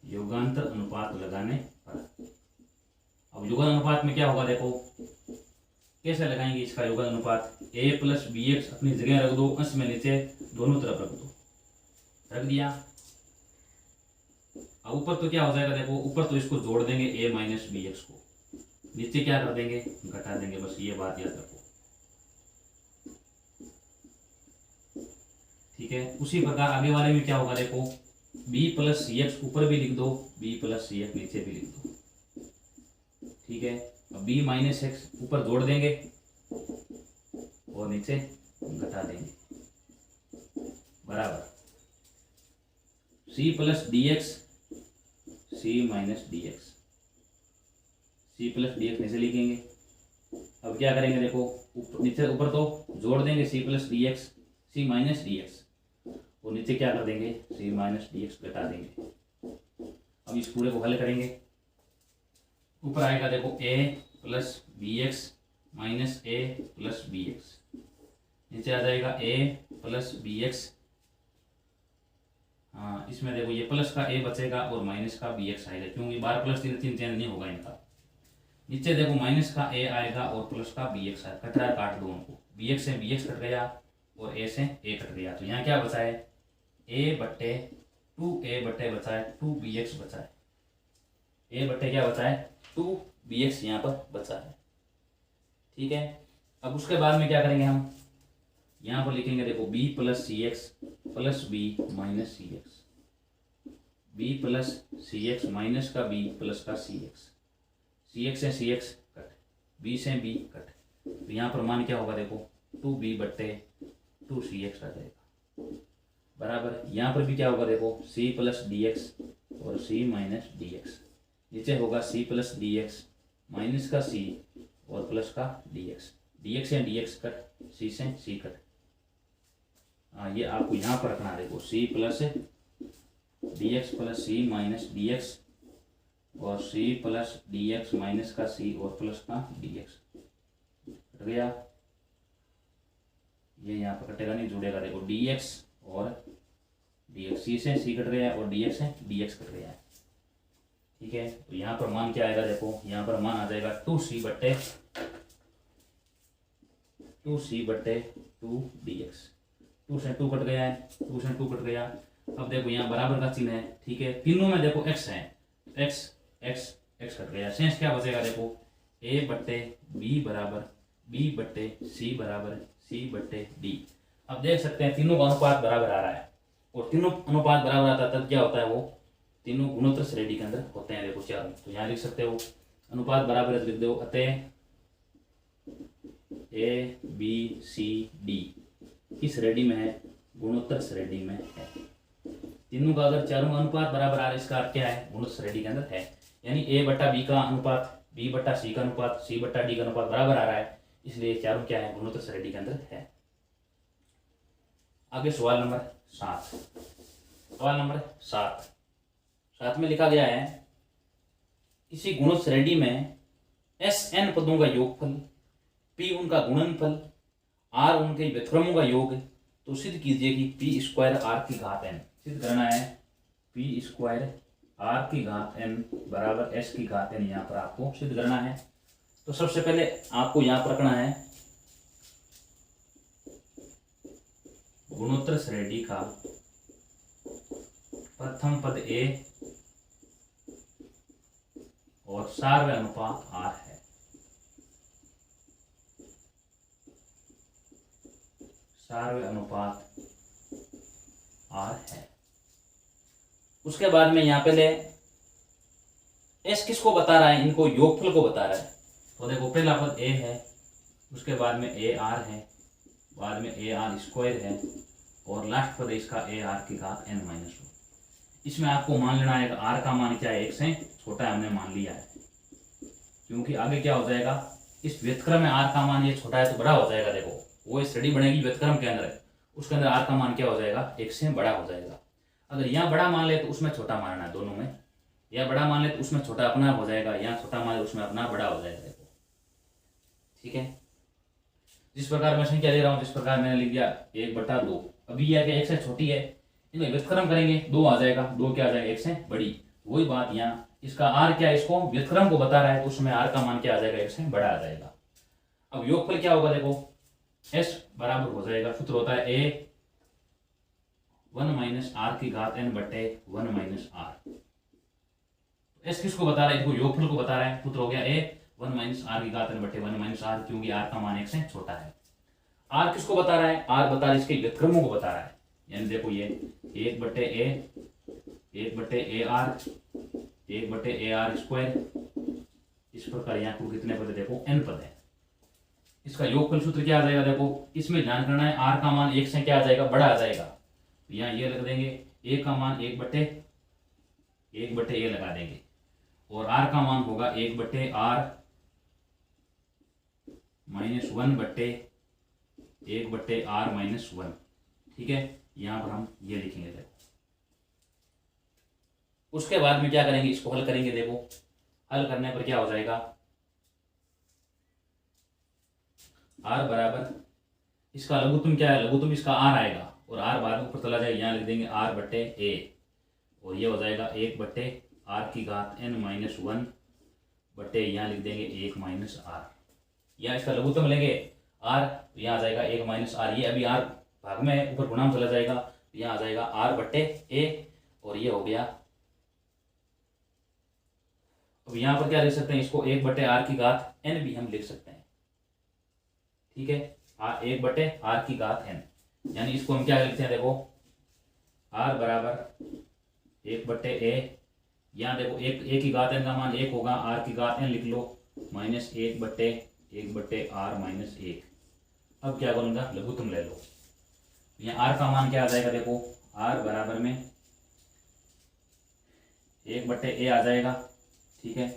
S1: योगांतर अनुपात लगाने पर। अब योगांतर अनुपात में क्या होगा देखो, कैसे लगाएंगे इसका योगांतर अनुपात, a प्लस बी एक्स अपनी जगह रख दो, अंश में नीचे दोनों तरफ रख दो, रख दिया। अब ऊपर तो क्या हो जाएगा देखो, ऊपर तो इसको जोड़ देंगे a माइनस बी एक्स को, नीचे क्या कर देंगे, घटा देंगे, बस ये बात याद रखो, ठीक है। उसी प्रकार आगे वाले में क्या होगा देखो, b प्लस सी एक्स ऊपर भी लिख दो, b प्लस सी एक्स नीचे भी लिख दो, ठीक है। अब b माइनस एक्स ऊपर जोड़ देंगे और नीचे घटा देंगे, बराबर c plus D X, C minus D X, C plus D X नीचे लिखेंगे। अब क्या करेंगे देखो, नीचे ऊपर तो जोड़ देंगे c plus D X, C minus D X, और नीचे क्या कर देंगे, c माइनस डी एक्स घटा देंगे। अब इस पूरे को हल करेंगे, ऊपर आएगा देखो a plus B X minus A plus B X, नीचे आ जाएगा a प्लस बी एक्स, हाँ इसमें देखो ये प्लस का a बचेगा और माइनस का बी एक्स आएगा, क्योंकि 12 प्लस 3 चेंज नहीं होगा इनका। नीचे देखो माइनस का a आएगा और प्लस का बी एक्स आएगा, कट रहा है, काट दो उनको, बी एक्स से बी एक्स कट गया और a से a कट गया, तो यहाँ क्या बचा है, a बट्टे 2a बट्टे बचा है 2bx बचा है, a बट्टे क्या बचा है 2bx यहाँ पर बचा है, ठीक है। अब उसके बाद में क्या करेंगे हम, यहाँ पर लिखेंगे देखो b प्लस सी x plus B minus C x, B plus सी एक्स माइनस का b प्लस का सी एक्स, सी एक्स से सी एक्स कट, b से b कट, तो यहाँ पर मान क्या होगा देखो 2b बट्टे 2cx आ जाएगा, बराबर। यहाँ पर भी क्या होगा देखो c प्लस डी एक्स और c माइनस डी एक्स, नीचे होगा c plus D X minus का c और प्लस का डी एक्स, डी एक्स से डी एक्स कट, c से c कट, हाँ ये आपको यहाँ पर रखना है देखो, c plus D X plus C minus D X और c plus D X minus का c और प्लस का डी एक्स कट गया, ये यहाँ पर कटेगा नहीं, जुड़ेगा देखो dx और dx, c से c कट गया और dx से dx कट गया है, ठीक है। तो यहाँ पर मान क्या आएगा देखो, यहाँ पर मान आ जाएगा 2c बट्टे 2 dx, 2 से 2 कट गया है, 2 से 2 कट गया। अब देखो यहाँ बराबर का चिन्ह है, ठीक है, तीनों में देखो x है, x x x कट गया, शेष क्या बचेगा देखो a बट्टे b बराबर b बट्टे c बराबर c बट्टे d। अब देख सकते हैं तीनों का अनुपात बराबर आ रहा है, और तीनों अनुपात बराबर आता है तब क्या होता है, वो तीनों गुणोत्तर श्रेणी के अंदर होते हैं, देखो चारों। तो यहाँ लिख सकते हो अनुपात बराबर है, लिख दो अतः a b c d किस श्रेणी में है, गुणोत्तर श्रेणी में है। तीनों का अगर चारों का अनुपात बराबर आ रहा है, इसका अर्थ क्या है, गुणोत्तर श्रेणी के अंदर है, यानी a बट्टा b का अनुपात, b बट्टा c का अनुपात, c बट्टा d का अनुपात बराबर आ रहा है, इसलिए चारों क्या है, गुणोत्तर श्रेणी के अंदर है। आगे सवाल नंबर 7, सवाल नंबर 7 में लिखा गया है, किसी गुणोत्तर श्रेणी में Sn पदों का योगफल, P उनका गुणनफल, R उनके व्युत्क्रमों का योग, तो सिद्ध कीजिए कि P स्क्वायर R की घात n, सिद्ध करना है P स्क्वायर R की घात n बराबर S की घात n, यहाँ पर आपको सिद्ध करना है। तो सबसे पहले आपको यहाँ पर रखना है गुणोत्तर श्रेणी का प्रथम पद a और सार्वय अनुपात r है, सार्वय अनुपात r है। उसके बाद में यहाँ पहले s किसको बता रहा है, इनको योगफल को बता रहा है। तो देखो पहला पद a है, उसके बाद में a r है, बाद में a r स्क्वायर है, और लास्ट पद इसका a r की घात n माइनस 1। इसमें आपको मान लेना है r का मान क्या है, 1 से छोटा है, हमने मान लिया है, क्योंकि आगे क्या हो जाएगा, इस व्युत्क्रम में r का मान ये छोटा है तो बड़ा हो जाएगा। देखो वो श्रेणी बनेगी व्युत्क्रम के अंदर है, उसके अंदर r का मान क्या हो जाएगा, 1 से बड़ा हो जाएगा। अगर यहाँ बड़ा मान ले तो उसमें छोटा मानना है, दोनों में या बड़ा मान ले तो उसमें छोटा अपना हो जाएगा, या छोटा मान ले उसमें अपना बड़ा हो जाएगा। देखो ठीक है, जिस प्रकार मैं संख्या ले रहा हूँ, जिस प्रकार मैंने लिख दिया 1/2। अभी यह एक से छोटी है, इन्हें व्युत्क्रम करेंगे 2 आ जाएगा, 2 क्या आ जाएगा, एक से बड़ी। वही बात यहाँ इसका आर क्या है, इसको व्युत्क्रम को बता रहा है, तो उसमें आर का मान क्या आ जाएगा, एक से बड़ा आ जाएगा। अब योगफल क्या होगा, देखो s बराबर हो जाएगा, सूत्र होता है a 1 - r की घात n बटे 1 - r। s किसको बता रहा है, इसको योगफल को बता रहा है, सूत्र हो गया a 1 - r की घात n बटे 1 - r, क्योंकि r का मान एक से छोटा है। r किसको बता रहा है, r बता रहा है इसके व्युत्क्रमों को बता रहा है, यानी देखो ये 1 बटे a 1 बटे ar 1 बटे ar स्क्वायर। इस प्रकार यहाँ को कितने पद है, देखो n पद है। इसका योगफल सूत्र क्या आ जाएगा, देखो इसमें ध्यान करना है, r का मान एक से क्या आ जाएगा, बड़ा आ जाएगा। तो यहाँ ये लग देंगे, a का मान 1 बटे a लगा देंगे, और r का मान होगा 1 बटे r माइनस 1 बटे 1 बटे r माइनस 1। ठीक है, यहाँ पर हम ये लिखेंगे। देखो उसके बाद में क्या करेंगे, इसको हल करेंगे। देखो हल करने पर क्या हो जाएगा, r बराबर इसका लघुत्तम क्या है, लघुत्तम इसका r आएगा, और r बाद में ऊपर चला जाएगा, यहाँ लिख देंगे r बटे a, और ये हो जाएगा 1 बटे r की घात n माइनस 1 बटे यहाँ लिख देंगे 1 माइनस r। यहाँ इसका लघुत्तम लेंगे r, तो यहाँ आ जाएगा 1 माइनस r। ये अभी r भाग में ऊपर गुणा में चला जाएगा, तो यहाँ आ जाएगा r बटे a, और ये हो गया। अब यहाँ पर क्या लिख सकते हैं, इसको 1 बटे r की घात n भी हम लिख सकते हैं। ठीक है, 1 बटे r की घात n, यानी इसको हम क्या लिखते हैं, देखो r बराबर 1 बटे a, यहाँ देखो a की घात n का मान 1 होगा, r की घात n लिख लो माइनस 1 बटे r माइनस 1। अब क्या करूँगा, लघुत्तम ले लो, यहाँ r का मान क्या आ जाएगा, देखो r बराबर में 1 बटे a आ जाएगा। ठीक है,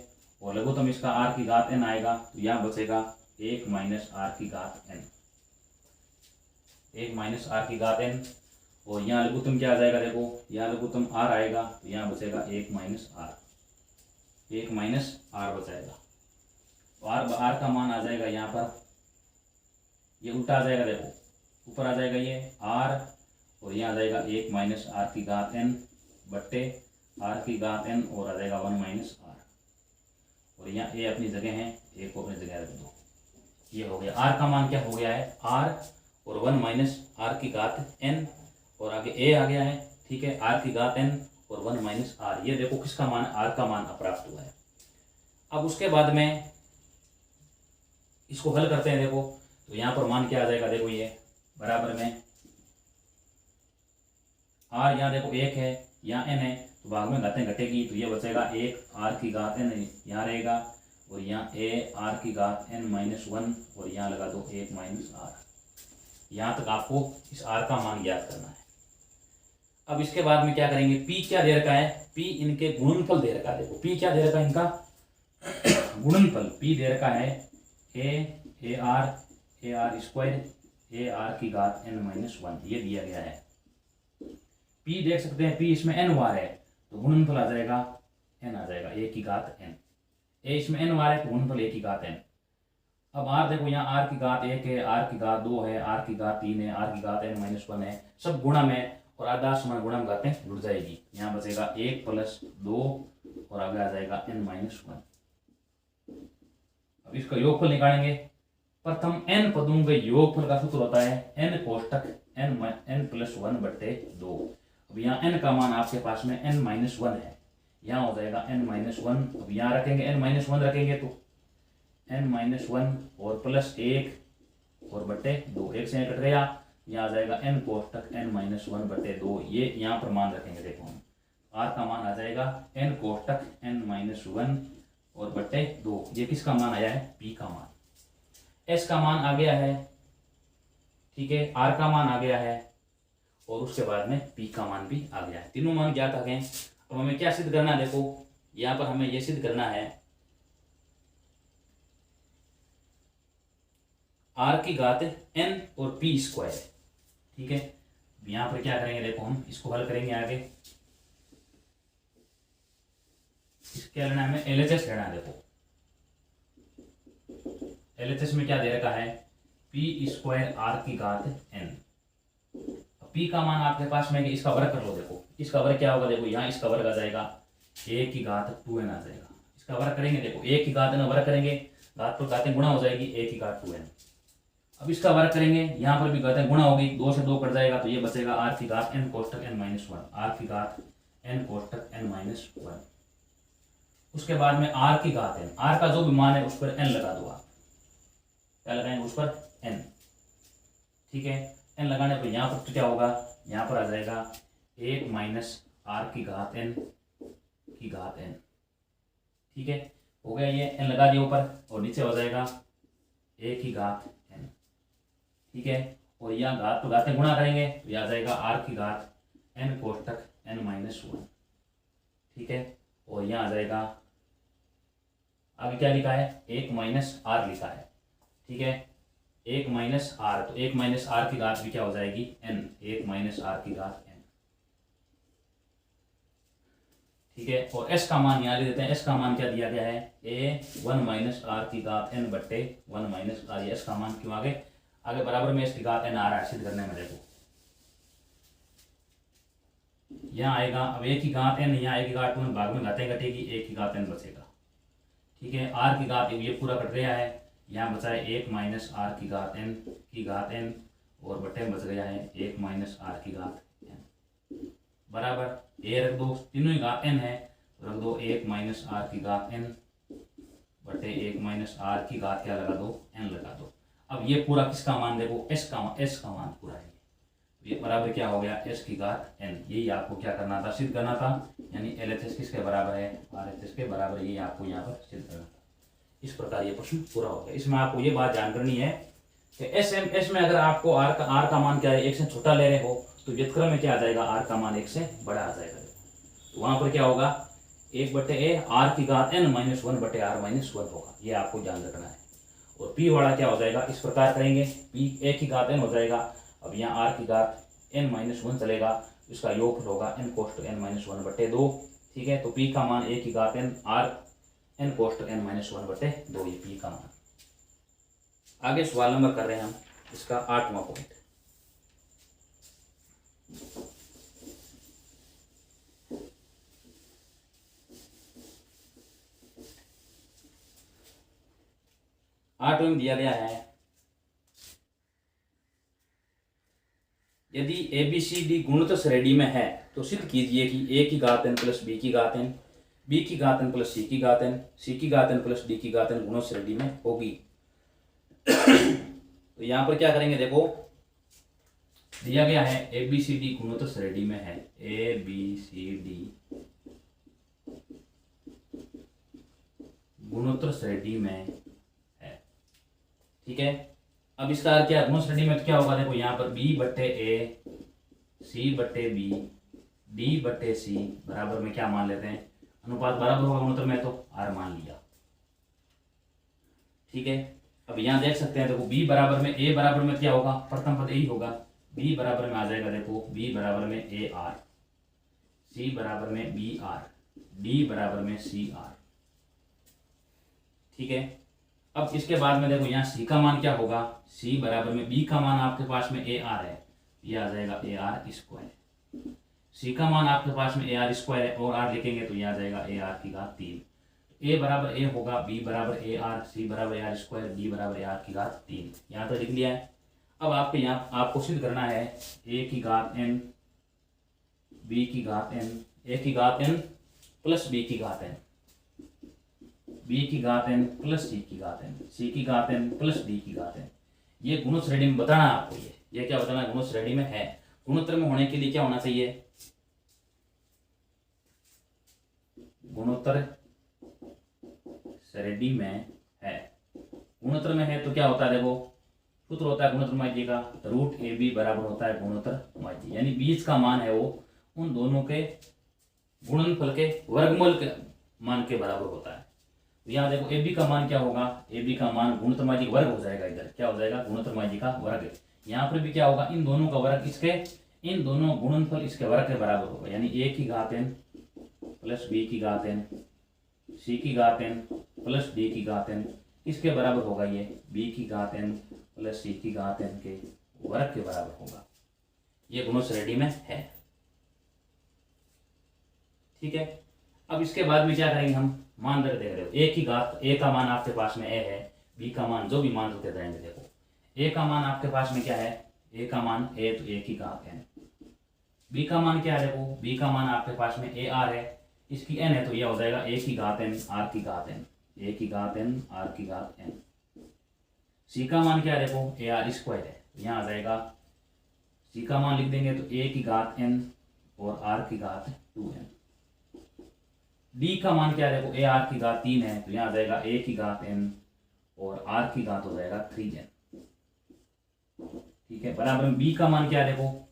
S1: और लघुत्तम इसका r की घात n आएगा, तो यहाँ बचेगा 1 माइनस r की घात n, 1 माइनस r की घात n, और यहाँ लघुत्तम क्या आ जाएगा, देखो यहाँ लघुत्तम r आएगा, तो यहाँ बचेगा 1 माइनस r, 1 माइनस r बचाएगा। तो r का मान आ जाएगा यहाँ पर, ये उल्टा आ जाएगा, देखो ऊपर आ जाएगा ये r, और यहाँ आ जाएगा 1 माइनस r की घात n बट्टे r की घात n, और आ जाएगा 1 माइनस r, और यहाँ a अपनी जगह है, a को अपनी जगह रख दो। ये हो गया, r का मान क्या हो गया है, r और 1 माइनस r की घात n, और आगे a आ गया है। ठीक है, r की घात n और 1 माइनस r, ये देखो किसका मान, r का मान प्राप्त हुआ है। अब उसके बाद में इसको हल करते हैं। देखो तो यहाँ पर मान क्या आ जाएगा, देखो ये बराबर में r, यहाँ देखो 1 है, यहाँ n है, तो भाग में घातें घटेगी, तो ये बचेगा 1 r की घात n यहाँ रहेगा, और यहाँ a r की घात n माइनस 1, और यहाँ लगा दो 1 माइनस r। यहाँ तक आपको इस r का मान ज्ञात करना है। अब इसके बाद में क्या करेंगे, p क्या दे रखा है, p इनके गुणनफल दे रखा है। देखो p क्या दे रखा है, इनका गुणनफल p दे रखा है ar स्क्वायर ar की घात n माइनस 1, ये दिया गया है। p देख सकते हैं, p इसमें n वार है, तो गुणनफल आ जाएगा n आ जाएगा, a की घात n, a इसमें n वार है, तो गुणनफल a की घात n। अब r देखो यहाँ r की घात 1 है, r की घात 2 है, r की घात 3 है, r की घात n माइनस 1 है, सब गुणा में, और आधा समान गुणा में घातें जुड़ जाएगी। यहाँ बचेगा 1 प्लस 2, और आगे आ जाएगा n माइनस 1। अब इसका योगफल निकालेंगे। प्रथम n पदों के योगफल का सूत्र होता है n कोष्टक n प्लस 1 बट्टे 2। अब यहाँ n का मान आपके पास में n माइनस 1 है, यहाँ हो जाएगा n माइनस 1। अब यहाँ रखेंगे n माइनस 1 रखेंगे, तो n माइनस 1 और प्लस 1 और बट्टे 2, एक से कट गया, यहाँ आ जाएगा n कोष्टक n माइनस 1 बट्टे 2। ये यहाँ पर मान रखेंगे। देखो हम r का मान आ जाएगा n कोष्टक n माइनस 1 और बट्टे 2। ये किसका मान आया है, p का मान। s का मान आ गया है, ठीक है, r का मान आ गया है, और उसके बाद में p का मान भी आ गया है। तीनों मान ज्ञात आ गए। अब हमें क्या सिद्ध करना है, देखो यहाँ पर हमें यह सिद्ध करना है r की घात n और p स्क्वायर। ठीक है, यहाँ पर क्या करेंगे, देखो हम इसको हल करेंगे आगे। क्या लेना है हमें, LHS लेना है। देखो LHS में क्या दे रखा है, पी स्क्वायर आर की घात n। पी का मान आपके पास में, इसका वर्ग कर लो। देखो इसका वर्ग क्या होगा, देखो यहाँ इसका वर्ग आ जाएगा a की घात 2n आ जाएगा। इसका वर्ग करेंगे, देखो a की घात n वर्ग करेंगे, घात पर घातें गुणा हो जाएगी, a की घात 2n। अब इसका वर्ग करेंगे, यहाँ पर भी घातें गुणा होगी, 2 से 2 कट जाएगा, तो ये बचेगा r की घात n कोष्टक n माइनस 1, r की घात n कोष्टक n माइनस 1। उसके बाद में r की घात n, r का जो भी मान है उस पर n लगा दो। आप क्या लगाएंगे, उस पर n। ठीक है, n लगाने पर यहाँ पर क्या होगा, यहाँ पर आ जाएगा 1 माइनस r की घात n की घात n। ठीक है, हो गया, ये n लगा दिया ऊपर, और नीचे हो जाएगा a की घात n। ठीक है, और यहाँ घात तो घातें गुणा करेंगे, तो यह आ जाएगा r की घात n कोष्टक n माइनस 1। ठीक है, और यहाँ आ जाएगा, आगे क्या लिखा है, 1 माइनस r लिखा है। ठीक है, 1 माइनस r, तो 1 माइनस r की घात भी क्या हो जाएगी, n, 1 माइनस r की घात n। ठीक है, और s का मान यहाँ ले देते हैं। s का मान क्या दिया गया है, a 1 माइनस r की घात n बट्टे 1 माइनस r। ये s का मान क्यों आगे आगे बराबर में s की घात n आ रहा है सिद्ध करने में। देखो यहाँ आएगा, अब a की घात n, यहाँ a की घात 1 भाग में घातें घटेगी, a की घात n बचेगा। ठीक है, r की घात ये पूरा कट गया है, यहाँ बचा है 1 माइनस r की घात n और बटे में बच गया है 1 माइनस r की घात n बराबर a रख दो, तीनों ही घात n है, रख दो 1 माइनस r की घात n बटे 1 माइनस r की घात क्या लगा दो, n लगा दो। अब ये पूरा किसका मान, देखो s का मान पूरा है, ये बराबर क्या हो गया, s की घात n। यही आपको क्या करना था, सिद्ध करना था, यानी LHS किसके बराबर है, RHS के बराबर। ये आपको यहाँ पर सिद्ध करना था। इस प्रकार ये प्रश्न पूरा हो गया। इसमें आपको ये बात जान करनी है कि एस में अगर आपको r का मान क्या है, 1 से छोटा ले रहे हो, तो व्युत्क्रम में क्या आ जाएगा, r का मान 1 से बड़ा आ जाएगा। तो वहां पर क्या होगा, 1 बटे a r की घात n माइनस 1 बटे r माइनस 1 होगा। ये आपको ध्यान रखना है। और p वाला क्या हो जाएगा, इस प्रकार करेंगे, p a की घात n हो जाएगा। अब यहाँ r की घात n माइनस 1 चलेगा, इसका योग होगा n कोष्टक n माइनस 1 बटे 2। ठीक है, तो p का मान a की घात n r n कोष्टक n minus 1 बटे 2, ये p का मान। आगे सवाल नंबर कर रहे हैं हम, इसका 8वां पॉइंट। आठवें में दिया गया है, यदि ABCD गुणोत्तर श्रेणी में है तो सिद्ध कीजिए कि a की घात n प्लस b की घात n, b की घात n प्लस c की घात n, c की घात n प्लस d की घात n गुणोत्तर श्रेणी में होगी। तो यहाँ पर क्या करेंगे, देखो दिया गया है ABCD गुणोत्तर श्रेणी में है, ABCD गुणोत्तर श्रेणी में है। ठीक है, अब इसका अर्थ क्या, गुणोत्तर श्रेणी में तो क्या होगा, देखो यहाँ पर b बट्टे a, c बट्टे b, d बट्टे c बराबर में क्या मान लेते हैं, अनुपात बराबर होगा गुणोत्तर में, तो r मान लिया। ठीक है, अब यहाँ देख सकते हैं, देखो b बराबर में a बराबर में क्या होगा, प्रथम पद यही होगा, b बराबर में आ जाएगा, देखो b बराबर में ar, c बराबर में br, d बराबर में cr। ठीक है, अब इसके बाद में देखो यहाँ c का मान क्या होगा, c बराबर में b का मान आपके पास में ar है, ये आ जाएगा ar स्क्वायर। c का मान आपके पास में ar स्क्वायर है, और r लिखेंगे तो ये आ जाएगा ar की घात 3। a बराबर a होगा, b बराबर ar, c बराबर ar स्क्वायर, d बराबर ar की घात 3। यहाँ तो लिख लिया है। अब आपके यहाँ आपको सिद्ध करना है a की घात n, b की घात n, a की घात n प्लस b की घात n, b की घात n प्लस c की घात n, c की घात n प्लस d की घात n। ये गुणोत्तर श्रेणी में बताना है आपको, ये क्या बताना है, गुणोत्तर श्रेणी में है। गुणोत्तर में होने के लिए क्या होना चाहिए, गुणोत्तर श्रेणी में है। गुणोत्तर में है तो क्या होता है, देखो सूत्र होता है गुणोत्तर माज्य का, रूट AB बराबर होता है गुणोत्तर माज्य, यानी बीच का मान है वो उन दोनों के गुणनफल के वर्गमूल के मान के बराबर होता है। तो यहाँ देखो AB का मान क्या होगा, AB का मान गुणोत्तर माज्य का वर्ग हो जाएगा, इधर क्या हो जाएगा, गुणोत्तर माज्य का वर्ग। यहाँ पर भी क्या होगा, इन दोनों का वर्ग इसके, इन दोनों गुणनफल इसके वर्ग के बराबर होगा, यानी a की घात n प्लस b की घात n सी की घात n प्लस डी की घात n किसके बराबर होगा? ये b की घात n प्लस c की घात n के वर्ग के बराबर होगा। ये गुणों श्रेणी में है। ठीक है, अब इसके बाद में क्या करेंगे हम? मान रख दे रहे हो a की घात, a का मान आपके पास में a है, b का मान जो भी मान रखते जाएंगे। देखो a का मान आपके पास में क्या है? a का मान a तो a की घात n। b का मान क्या है? देखो b का मान आपके पास में a r है, इसकी n है तो यह हो जाएगा a की घात n r की घात n, a की घात n r की घात n। c का मान क्या है? देखो a r स्क्वायर है, यहाँ आ जाएगा c का मान लिख देंगे तो a की घात n और r की घात 2n। d का मान क्या है? देखो a r की घात 3 है तो यहाँ आ जाएगा a की घात n और r की घात हो जाएगा 3n। ठीक है, बराबर में b का मान क्या है? देखो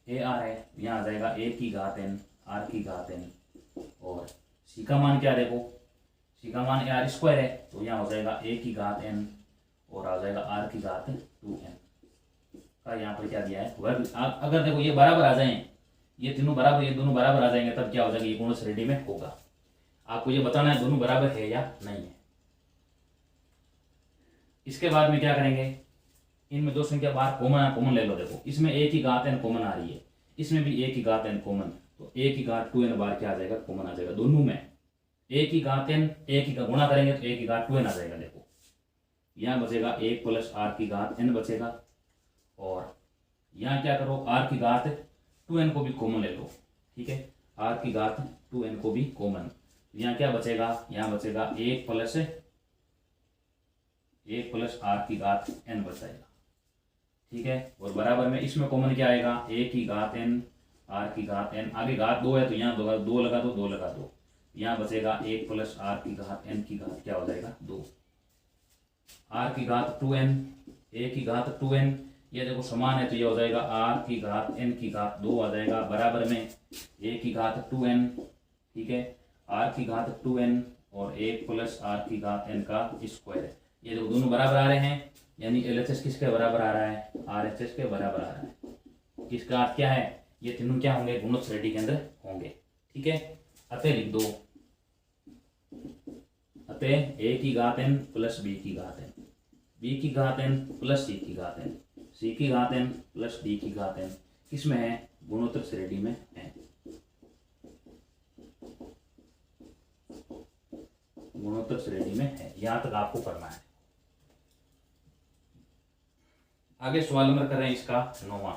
S1: a r है, यहाँ आ जाएगा a की घात n r की घात n और c का मान क्या है? देखो c का मान a r स्क्वायर है तो यहाँ हो जाएगा a की घात n और आ जाएगा r की घात 2n का यहाँ पर क्या दिया है? वर्ग। अगर देखो ये बराबर आ जाए, ये तीनों बराबर, ये दोनों बराबर आ जाएंगे तब क्या हो जाएगा? ये गुणों श्रेणी में होगा। आपको ये बताना है दोनों बराबर है या नहीं है। इसके बाद में क्या करेंगे? इनमें दो संख्या बाहर कॉमन ले लो। देखो इसमें a की घात n कॉमन आ रही है, इसमें भी a की घात n कॉमन, तो a की घात 2n बार क्या आ जाएगा? कॉमन आ जाएगा। दोनों में a की घात n a की का गुणा करेंगे तो a की घात 2n आ जाएगा। देखो यहाँ बचेगा 1 प्लस r की घात n बचेगा और यहाँ क्या करो? r की घात 2n को भी कॉमन ले लो। ठीक है, r की घात 2n को भी कॉमन, यहाँ क्या बचेगा? यहाँ बचेगा 1 प्लस r की घात n बचेगा। ठीक है, और बराबर में इसमें कॉमन क्या आएगा? a की घात n r की घात n, आगे घात 2 है तो यहाँ 2 लगा दो, 2 लगा दो, यहाँ बचेगा 1 प्लस r की घात n की घात क्या हो जाएगा? 2। r की घात 2n a की घात 2n, ये देखो समान है तो ये हो जाएगा r की घात n की घात 2 आ जाएगा, बराबर में a की घात 2n। ठीक है, r की घात 2n और 1 प्लस r की घात n का स्क्वायर है। ये देखो दोनों बराबर आ रहे हैं, यानी LHS किसके बराबर आ रहा है? RHS के बराबर आ रहा है। किसका अर्थ क्या है? ये तीनों क्या होंगे? गुणों श्रेणी के अंदर होंगे। ठीक है, अतः लिख दो, अतः a की घात n प्लस b की घात n, b की घात n प्लस c की घात n, c की घात n प्लस d की घात n किसमें है? गुणोत्तर श्रेणी में है। गुणोत्तर श्रेणी में है, यहां तक आपको करना है। आगे सवाल नंबर कर रहे हैं इसका 9वां।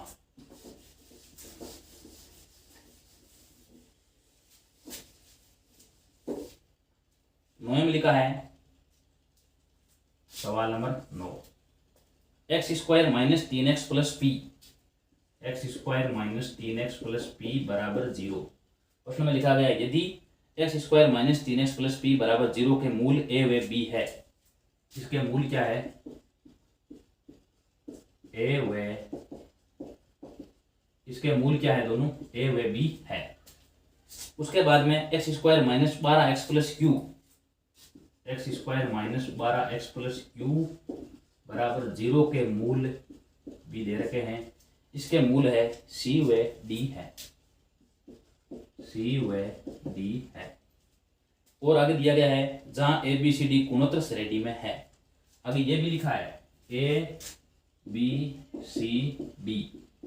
S1: में लिखा है सवाल number 9, x square minus 3x plus P, x square minus 3x plus P बराबर 0। प्रश्न में लिखा गया यदि x square minus 3x plus P बराबर 0 के मूल a व b है, इसके मूल क्या है? a व, इसके मूल क्या है? दोनों a व b है। उसके बाद में x square minus 12x plus Q, x square minus 12x plus Q बराबर 0 के मूल भी दे रखे हैं, इसके मूल है c व d है, c व d है। और आगे दिया गया है जहां a b c d गुणोत्तर श्रेणी में है। आगे ये भी लिखा है a b c d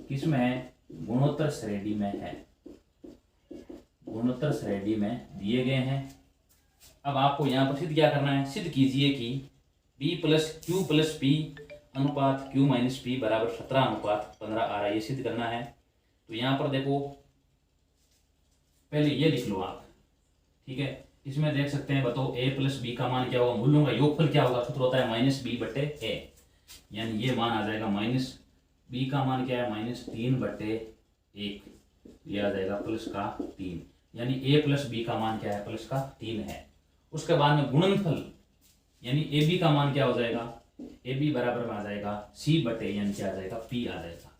S1: किस में है? गुणोत्तर श्रेणी में है, गुणोत्तर श्रेणी में दिए गए हैं। अब आपको यहाँ पर सिद्ध क्या करना है? सिद्ध कीजिए कि b plus Q plus P अनुपात q माइनस पी बराबर 17 अनुपात 15 आ रहा है, ये सिद्ध करना है। तो यहाँ पर देखो पहले ये लिख लो आप। ठीक है, इसमें देख सकते हैं, बताओ a प्लस बी का मान क्या होगा? मूल्यों का योगफल क्या होगा? सूत्र होता है माइनस बी बटे a, यानी ये मान आ जाएगा माइनस बी का मान क्या है? माइनस 3 बटे 1, ये आ जाएगा प्लस का 3, यानी a प्लस बी का मान क्या है? प्लस का 3 है। उसके बाद में गुणनफल यानी ए बी का मान क्या हो जाएगा? ए बी बराबर में आ जाएगा c बटे यानी क्या आ जाएगा? p आ जाएगा।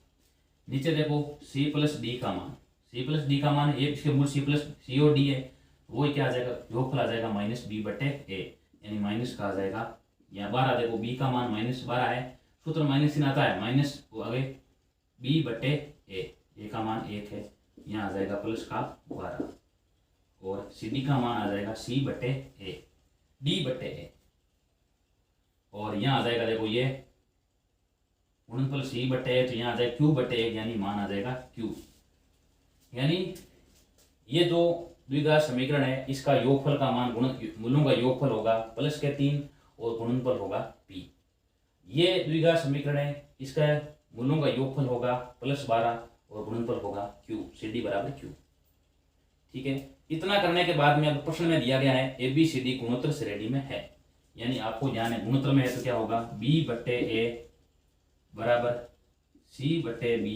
S1: नीचे देखो c प्लस डी का मान, c प्लस डी का मान ए, इसके मूल c प्लस सी और डी है, वो क्या आ जाएगा? योगफल आ जाएगा माइनस बी बटे ए, यानी माइनस का आ जाएगा यहाँ 12। देखो b का मान माइनस 12 है, सूत्र माइनस चिन्ह आता है, माइनस वो आगे b बटे ए, का मान 1 है, यहाँ आ जाएगा प्लस का 12। और सी डी का मान आ जाएगा सी बटे ए, डी बटे ए। और यहाँ आ जाएगा देखो ये गुणनफल सी बटे ए, तो यहाँ आ जाएगा क्यू बटे ए, यानी मान आ जाएगा क्यू। यानी ये जो द्विघात समीकरण है इसका योगफल का मान मूलों का योगफल होगा प्लस के 3 और गुणनफल होगा p। ये द्विघात समीकरण है इसका मूलों का योगफल होगा +12 और गुणनफल होगा q, सी डी बराबर q। ठीक है, इतना करने के बाद में अब प्रश्न में दिया गया है ए बी सी डी गुणोत्तर श्रेणी में है, यानी आपको ध्यान है गुणोत्तर में है तो क्या होगा b बटे ए बराबर c बटे b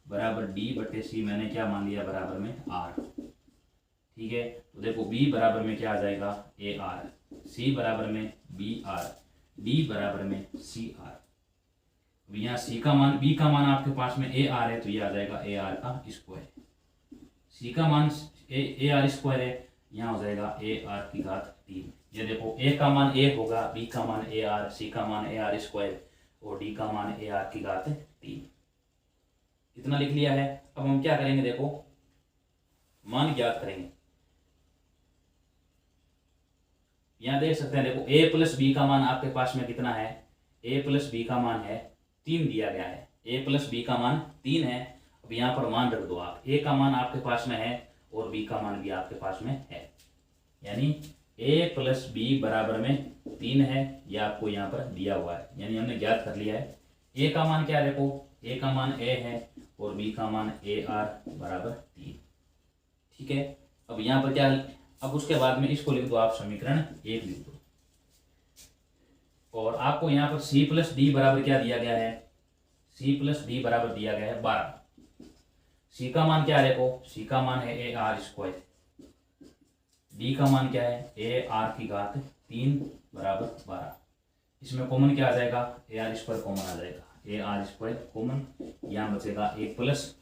S1: बराबर d बटे c, मैंने क्या मान लिया बराबर में r। ठीक है, तो देखो b बराबर में क्या आ जाएगा ए आर, c बराबर में बी आर, d बराबर में सी आर। अब यहाँ c का मान b का मान आपके पास में ए आर है तो ये आ जाएगा ए आर का स्क्वायर, c का मान ए आर स्क्वायर है, यहाँ हो जाएगा ए आर की घात 3। ये देखो a का मान a होगा, b का मान ए आर, c का मान ए आर स्क्वायर और d का मान ए आर की घात 3। इतना लिख लिया है। अब हम क्या करेंगे, देखो मान ज्ञात करेंगे। यहां देख सकते हैं, देखो a प्लस बी का मान आपके पास में कितना है, a प्लस बी का मान है 3 दिया गया है, a प्लस बी का मान 3 है। अब यहाँ पर मान रख दो आप, a का मान आपके पास में है और b का मान भी आपके पास में है, यानी a प्लस बी बराबर में 3 है, यह आपको यहाँ पर दिया हुआ है, यानी हमने ज्ञात कर लिया है। a का मान क्या है, देखो a का मान a है और b का मान ए आर बराबर 3। ठीक है, अब यहाँ पर क्या, अब उसके बाद में इसको लिख दो आप समीकरण 1 लिख दो। और आपको यहाँ पर c प्लस डी बराबर क्या दिया गया है, c प्लस डी बराबर दिया गया है 12। c का मान क्या है, देखो c का मान है ए आर स्क्वायर, d का मान क्या है ए आर की घात 3 बराबर 12। इसमें कॉमन क्या आ जाएगा, ए आर स्क्वायर कॉमन आ जाएगा, ए आर स्क्वायर कॉमन, यहाँ बचेगा 1 प्लस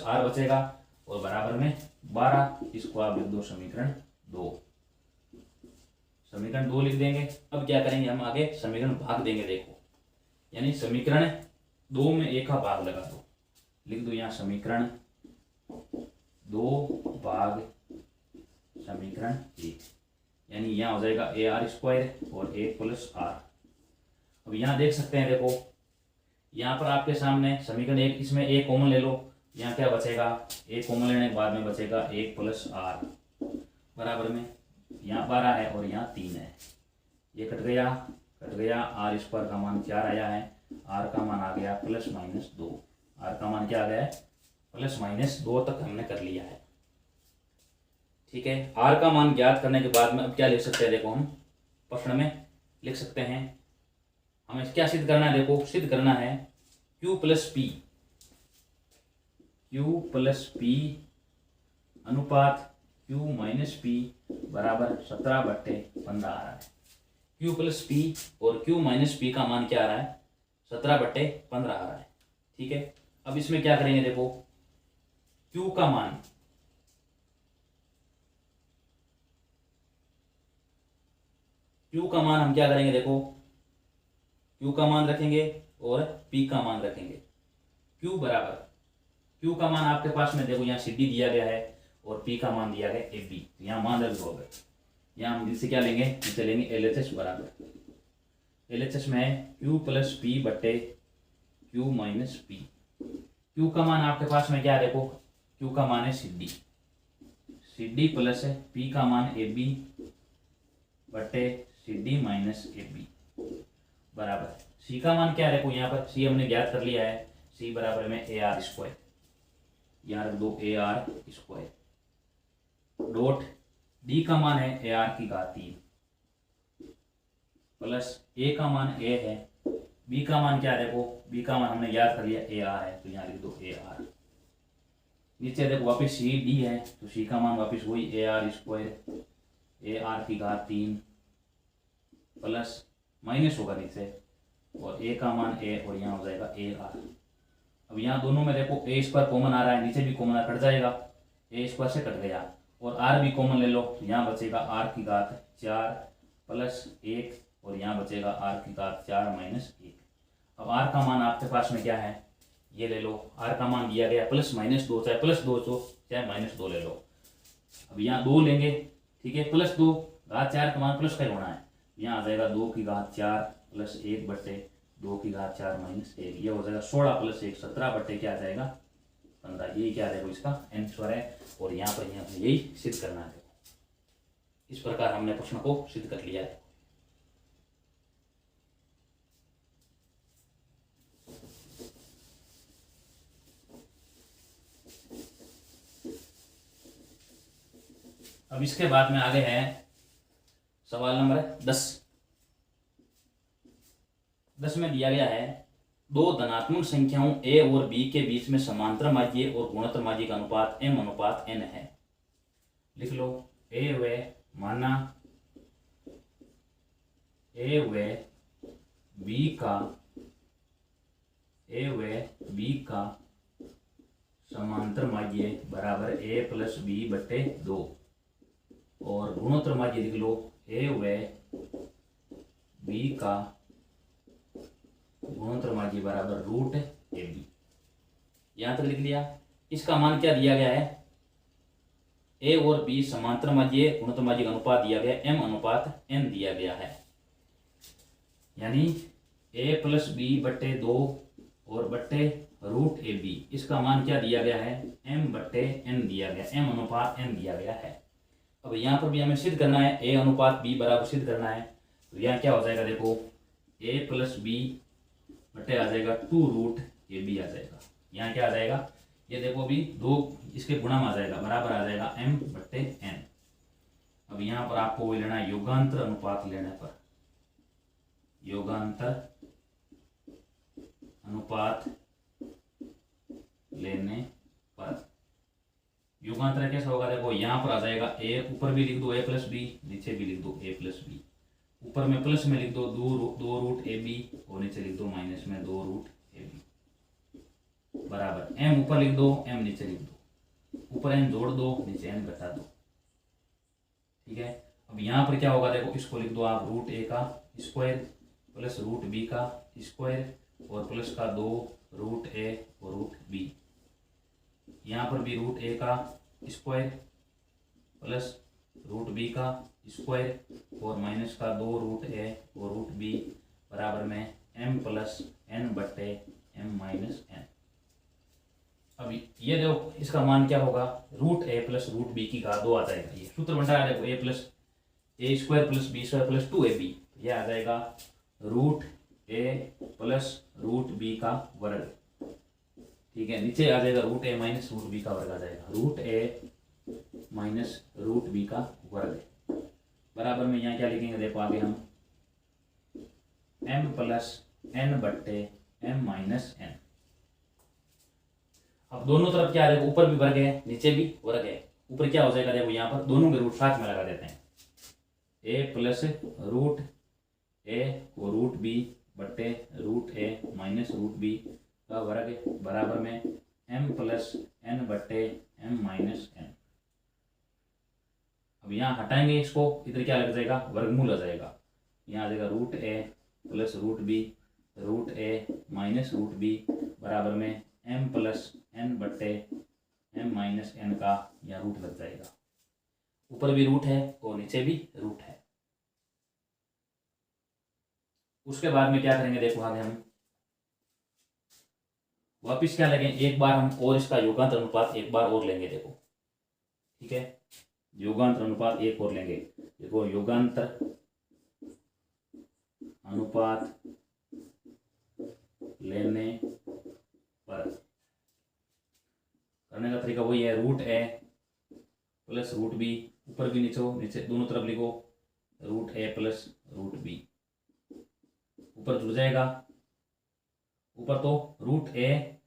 S1: आर बचेगा और बराबर में 12। इसको आप लिख दो समीकरण 2, समीकरण 2 लिख देंगे। अब क्या करेंगे हम आगे, समीकरण भाग देंगे। देखो यानी समीकरण 2 में a का भाग लगा दो, लिख दो यहाँ समीकरण 2 भाग समीकरण 1, यानी यहाँ हो जाएगा ए आर स्क्वायर और 1 प्लस आर। अब यहाँ देख सकते हैं, देखो यहाँ पर आपके सामने समीकरण 1, इसमें a कॉमन ले लो, यहाँ क्या बचेगा, a कॉमन लेने के बाद में बचेगा 1 प्लस आर बराबर में, यहाँ 12 है और यहाँ 3 है, ये कट गया, आर स्क्वायर का मान 4 आया है, आर का मान आ गया ±2, आर का मान क्या आ गया है ±2 तक हमने कर लिया है। ठीक है, आर का मान ज्ञात करने के बाद में अब क्या लिख सकते हैं, देखो हम प्रश्न में लिख सकते हैं, हमें क्या सिद्ध करना है, देखो सिद्ध करना है Q प्लस P अनुपात Q माइनस P बराबर 17/15 आ रहा है। Q प्लस P और Q माइनस P का मान क्या आ रहा है, 17/15 आ रहा है। ठीक है, अब इसमें क्या करेंगे, देखो Q का मान हम क्या करेंगे, देखो Q का मान रखेंगे और P का मान रखेंगे। Q बराबर, Q का मान आपके पास में देखो यहाँ सी डी दिया गया है और P का मान दिया गया ए बी, यहाँ मान रख दो। यहाँ हम इससे क्या लेंगे, इसे लेंगे LHS बराबर, LHS में है Q प्लस P बटे Q माइनस P। Q का मान आपके पास में क्या है, देखो Q का मान है सी डी प्लस P का मान ए बी बटे C D minus A B बराबर, C का मान क्या है, देखो यहाँ पर C हमने ज्ञात कर लिया है, C बराबर में ए आर स्क्वायर, यहाँ रख दो ए आर स्क्वायर डॉट D का मान है ए आर की घात 3 प्लस A का मान A है, B का मान क्या है, देखो B का मान हमने याद कर लिया ए आर है, तो यहाँ लिख दो ए आर। नीचे देखो वापिस सी डी है, तो C का मान वापिस वही ए आर स्क्वायर, ए आर की घात 3 प्लस माइनस होगा नीचे और A का मान A और यहाँ हो जाएगा ए आर। अब यहाँ दोनों में देखो ए स्क्वायर कॉमन आ रहा है, नीचे भी कॉमन कट जाएगा, ए स्क्वायर से कट गया और आर भी कॉमन ले लो, यहाँ बचेगा आर की घात 4 प्लस 1 और यहाँ बचेगा आर की घात 4 माइनस 1। अब आर का मान आपके पास में क्या है, ये ले लो, आर का मान दिया गया प्लस माइनस 2, चाहे प्लस 2 हो चाहे माइनस 2 ले लो। अब यहाँ 2 लेंगे, ठीक है, प्लस 2 घात 4 का मान प्लस का ही होना है, यहाँ आ जाएगा 2 की घात 4 प्लस 1 बट्टे 2 की घात 4 माइनस 1, ये हो जाएगा 16 प्लस 1 17 बट्टे क्या आ जाएगा 15, यही क्या देखो इसका आंसर है। और यहाँ पर हमें यही सिद्ध करना है। इस प्रकार हमने प्रश्न को सिद्ध कर लिया है। अब इसके बाद में आगे है सवाल नंबर 10। 10 में दिया गया है दो धनात्मक संख्याओं a और b के बीच में समांतर माध्य और गुणोत्तर माध्य का अनुपात m अनुपात n है। लिख लो a व माना a व b का समांतर माध्य बराबर a प्लस b बट्टे 2 और गुणोत्तर माध्य लिख लो a व b का गुणोत्तर माध्य बराबर रूट ए बी। यहां तक लिख लिया। इसका मान क्या दिया गया है, ए और बी समांतर माध्य गुणोत्तर माध्य का अनुपात दिया गया m अनुपात n दिया गया है, यानी a प्लस बी बट्टे 2 और बट्टे रूट ए बी। इसका मान क्या दिया गया है, m बट्टे n दिया गया, m अनुपात n दिया गया है। अब यहाँ पर भी हमें सिद्ध करना है a अनुपात b बराबर सिद्ध करना है। तो यहाँ क्या हो जाएगा, देखो a प्लस बी बट्टे आ जाएगा 2 रूट ए बी आ जाएगा। यहाँ क्या आ जाएगा, ये देखो अभी 2 इसके गुणा में आ जाएगा, बराबर आ जाएगा m बट्टे n। अब यहाँ पर आपको वो लेना है योगांतर अनुपात, लेने पर योगांतर अनुपात लेने पर योगांतर कैसा होगा, देखो यहाँ पर आ जाएगा a, ऊपर भी लिख दो a प्लस बी, नीचे भी लिख दो a प्लस बी। ऊपर में प्लस में लिख दो 2 रूट ए बी और नीचे लिख दो माइनस में 2 रूट ए बी बराबर m ऊपर लिख दो m नीचे लिख दो, ऊपर n जोड़ दो नीचे n घटा दो। ठीक है, अब यहाँ पर क्या होगा, देखो इसको लिख दो आप रूट ए का स्क्वायर प्लस रूट बी का स्क्वायर और प्लस का 2 रूट ए और रूट बी। यहाँ पर भी रूट ए का स्क्वायर प्लस रूट बी का स्क्वायर और माइनस का 2 रूट ए और रूट बी बराबर में m प्लस n बट्टे m माइनस n। अब ये देखो इसका मान क्या होगा, root A plus root B की घात 2 आ जाएगा। ये सूत्र बन रहा है, देखो a plus A square plus B square plus 2ab, यह आ जाएगा root A plus root B का वर्ग। ठीक है, नीचे आ जाएगा root A minus root B का वर्ग आ जाएगा, root A minus root B का वर्ग बराबर में यहाँ क्या लिखेंगे, देखो आगे हम m प्लस n बट्टे m माइनस n। अब दोनों तरफ क्या है, देखो ऊपर भी वर्ग है नीचे भी वर्ग है। ऊपर क्या हो जाएगा, देखो यहाँ पर दोनों के रूट साथ में लगा देते हैं, a प्लस रूट ए और रूट बी बट्टे root A minus root B का वर्ग बराबर में m प्लस n बट्टे m माइनस n। अब यहाँ हटाएंगे इसको, इधर क्या लग जाएगा, वर्गमूल आ जाएगा। यहाँ आ जाएगा root A plus root A minus root B बराबर में m प्लस n बट्टे m माइनस n का यहाँ रूट लग जाएगा। ऊपर भी रूट है और नीचे भी रूट है। उसके बाद में क्या करेंगे, देखो आगे हम वापिस क्या लेंगे, एक बार हम और इसका योगांतर अनुपात एक बार और लेंगे। देखो ठीक है, योगांतर अनुपात एक और लेंगे। देखो योगांतर अनुपात लेने पर करने का तरीका वही है, root A plus root B, ऊपर भी नीचे दोनों तरफ लिखो root A plus root B, ऊपर जुड़ जाएगा। ऊपर तो root A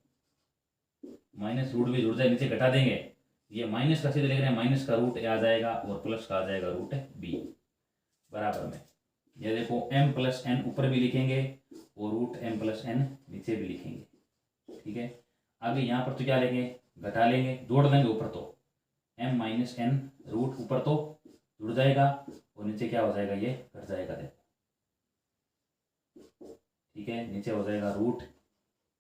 S1: minus root B जुड़ जाए, नीचे घटा देंगे, ये माइनस का सीधे लिख रहे हैं, माइनस का रूट ए आ जाएगा और प्लस का आ जाएगा रूट बी बराबर में। ये देखो m प्लस n ऊपर भी लिखेंगे और रूट m प्लस n नीचे भी लिखेंगे। ठीक है, आगे यहाँ पर तो क्या लेंगे, घटा लेंगे, जोड़ देंगे ऊपर तो m माइनस n, रूट ऊपर तो जुड़ जाएगा और नीचे क्या हो जाएगा, ये घट जाएगा। देखो ठीक है, नीचे हो जाएगा रूट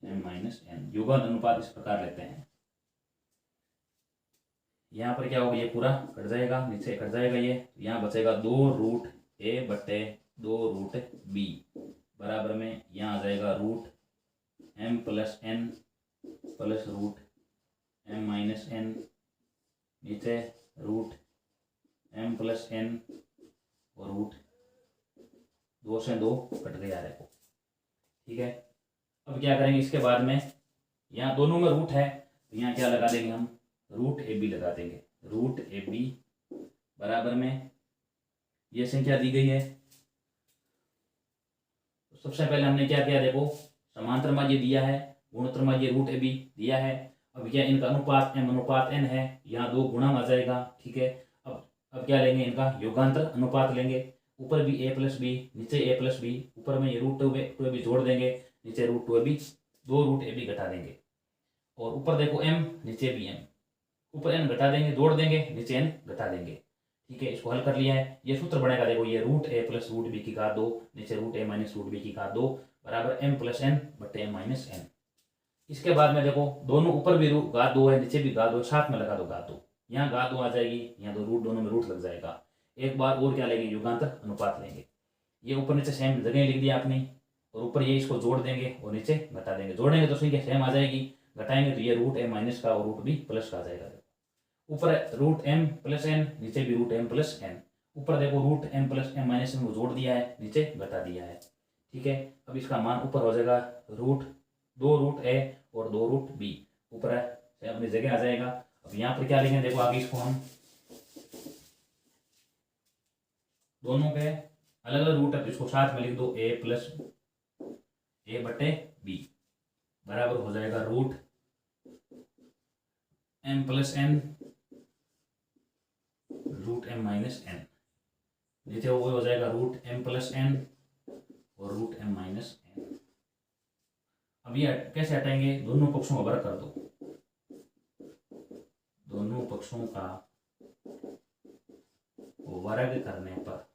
S1: m माइनस n। युगल अनुपात इस प्रकार लेते हैं। यहाँ पर क्या होगा, ये पूरा कट जाएगा, नीचे कट जाएगा, ये यहाँ बचेगा 2√a/2√b बराबर में यहाँ आ जाएगा √m + n + √m minus n, नीचे √m + n और √2 से 2 कट गया देखो। ठीक है, अब क्या करेंगे, इसके बाद में यहाँ दोनों में रूट है तो यहाँ क्या लगा देंगे हम, √ab लगा देंगे। √ab बराबर में ये संख्या दी गई है, तो सबसे पहले हमने क्या किया, देखो समांतर माध्य दिया है, गुणोत्तर माध्य √ab दिया है। अब क्या इनका अनुपात m/n है, यहाँ 2 गुणा आ जाएगा। ठीक है, अब क्या लेंगे, इनका योगांतर अनुपात लेंगे। ऊपर भी a + b, नीचे a + b, ऊपर में ये √2ab जोड़ देंगे, नीचे √2ab, 2√ab घटा देंगे। और ऊपर देखो m, नीचे भी m, ऊपर n घटा देंगे, जोड़ देंगे, नीचे n घटा देंगे। ठीक है, इसको हल कर लिया है। ये सूत्र बनेगा, देखो ये √a + √b की घात 2, नीचे √a - √b की घात 2 बराबर m + n बटे m - n। इसके बाद में देखो दोनों ऊपर भी घात 2 है, नीचे भी घात 2, साथ में लगा दो घात 2, यहाँ घात 2 आ जाएगी, यहाँ दो रूट, दोनों में रूट लग जाएगा। एक बार और क्या लेंगे, युगांतर अनुपात लेंगे। ये ऊपर नीचे सेम जगह लिख दिया आपने, और ऊपर ये इसको जोड़ देंगे और नीचे घटा देंगे। जोड़ेंगे तो संख्या सेम आ जाएगी, घटाएंगे तो ये √a- का और √b प्लस का आ जाएगा। ऊपर √m + n, नीचे भी √m + n, ऊपर देखो √m + m - n को जोड़ दिया है, नीचे घटा दिया है। ठीक है, अब इसका मान ऊपर हो जाएगा √2√a और 2√b, ऊपर से अपनी जगह आ जाएगा। अब यहाँ पर क्या लिखेंगे, देखो आगे इसको हम दोनों के अलग अलग रूट है तो इसको साथ में लिख दो, a बटे b बराबर हो जाएगा √m + n √m - n, नीचे वो हो जाएगा √m + n और √m - n। अब ये कैसे हटाएंगे, दोनों पक्षों का वर्ग कर दो, दोनों पक्षों का वर्ग करने पर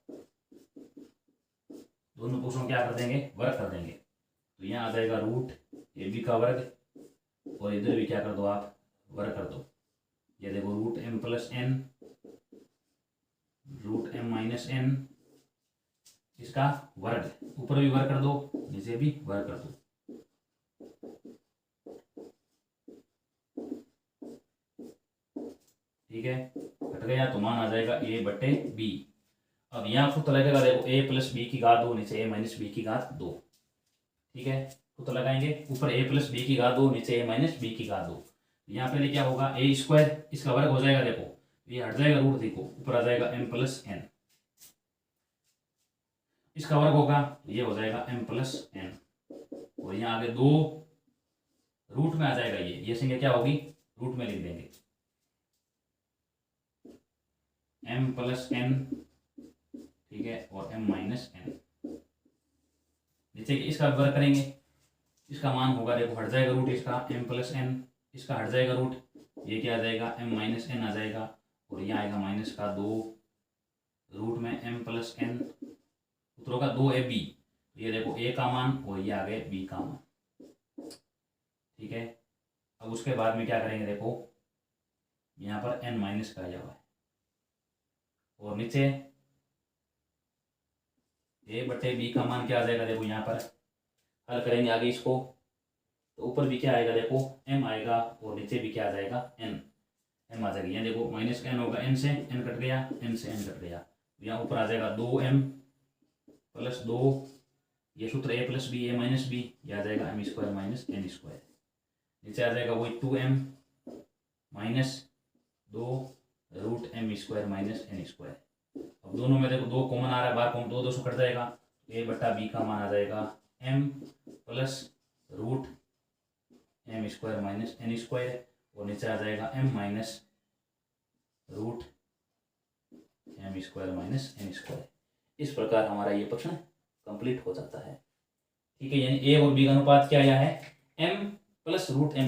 S1: दोनों पक्षों क्या कर देंगे, वर्ग कर देंगे। तो यहाँ आ जाएगा √ab का वर्ग, और इधर भी क्या कर दो आप, वर्ग कर दो। ये देखो √m + n √m - n इसका वर्ग, ऊपर भी वर्ग कर दो, नीचे भी वर्ग कर दो। ठीक है, कट गया तो मान आ जाएगा a बटे b। अब यहाँ सूत्र लगेगा, देखो a + b की घात 2, नीचे a - b की घात 2। ठीक है, सूत्र लगाएंगे, ऊपर a + b की घात 2, नीचे a - b की घात 2। यहाँ पहले क्या होगा, a², इसका वर्ग हो जाएगा, देखो ये हट जाएगा रूट, देखो ऊपर आ जाएगा m + n, इसका वर्ग होगा तो ये हो जाएगा m + n, और यहाँ आगे 2 रूट में आ जाएगा, ये संख्या क्या होगी, रूट में लिख देंगे, m + n। ठीक है, और m - n, नीचे इसका वर्ग करेंगे, इसका मान होगा, देखो हट जाएगा रूट, इसका m + n, इसका हट जाएगा रूट, ये क्या आ जाएगा, m - n आ जाएगा, और यहाँ आएगा माइनस का 2 रूट में m + n, सूत्र होगा 2ab। ये देखो a का मान और ये आ गए b का मान। ठीक है, अब उसके बाद में क्या करेंगे, देखो यहाँ पर n माइनस का आया हुआ है, और नीचे a बटे b का मान क्या आ जाएगा, देखो यहाँ पर हल करेंगे आगे इसको, तो ऊपर भी क्या आएगा, देखो m आएगा, और नीचे भी क्या आ जाएगा, m आ जाएगा। यहाँ देखो -n होगा, n से n कट गया, n से n कट गया, यहाँ ऊपर आ जाएगा 2m + 2, ये सूत्र a + b, a - b, ये आ जाएगा m² - n², नीचे आ जाएगा वही 2m - 2 √m² - n²। अब दोनों में देखो 2 कॉमन आ रहा है, बाहर कॉमन 2 से कट जाएगा, a बटा b का मान आ जाएगा m + √m² - n², और नीचे आ जाएगा m - √m² - n²। इस प्रकार हमारा ये प्रश्न कंप्लीट हो जाता है। ठीक है, यानी a और b का अनुपात क्या आया है, m + √m² -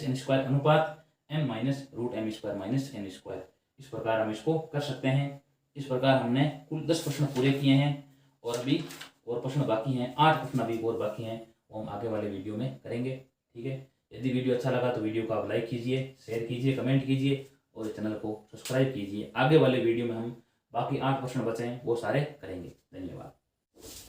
S1: n² अनुपात m - √m² - n²। इस प्रकार हम इसको कर सकते हैं। इस प्रकार हमने कुल 10 प्रश्न पूरे किए हैं, और अभी और प्रश्न बाकी हैं, 8 प्रश्न अभी और बाकी हैं, वो हम आगे वाले वीडियो में करेंगे। ठीक है, यदि वीडियो अच्छा लगा तो वीडियो को आप लाइक कीजिए, शेयर कीजिए, कमेंट कीजिए और चैनल को सब्सक्राइब कीजिए। आगे वाले वीडियो में हम बाकी 8 प्रश्न बचे हैं वो सारे करेंगे। धन्यवाद।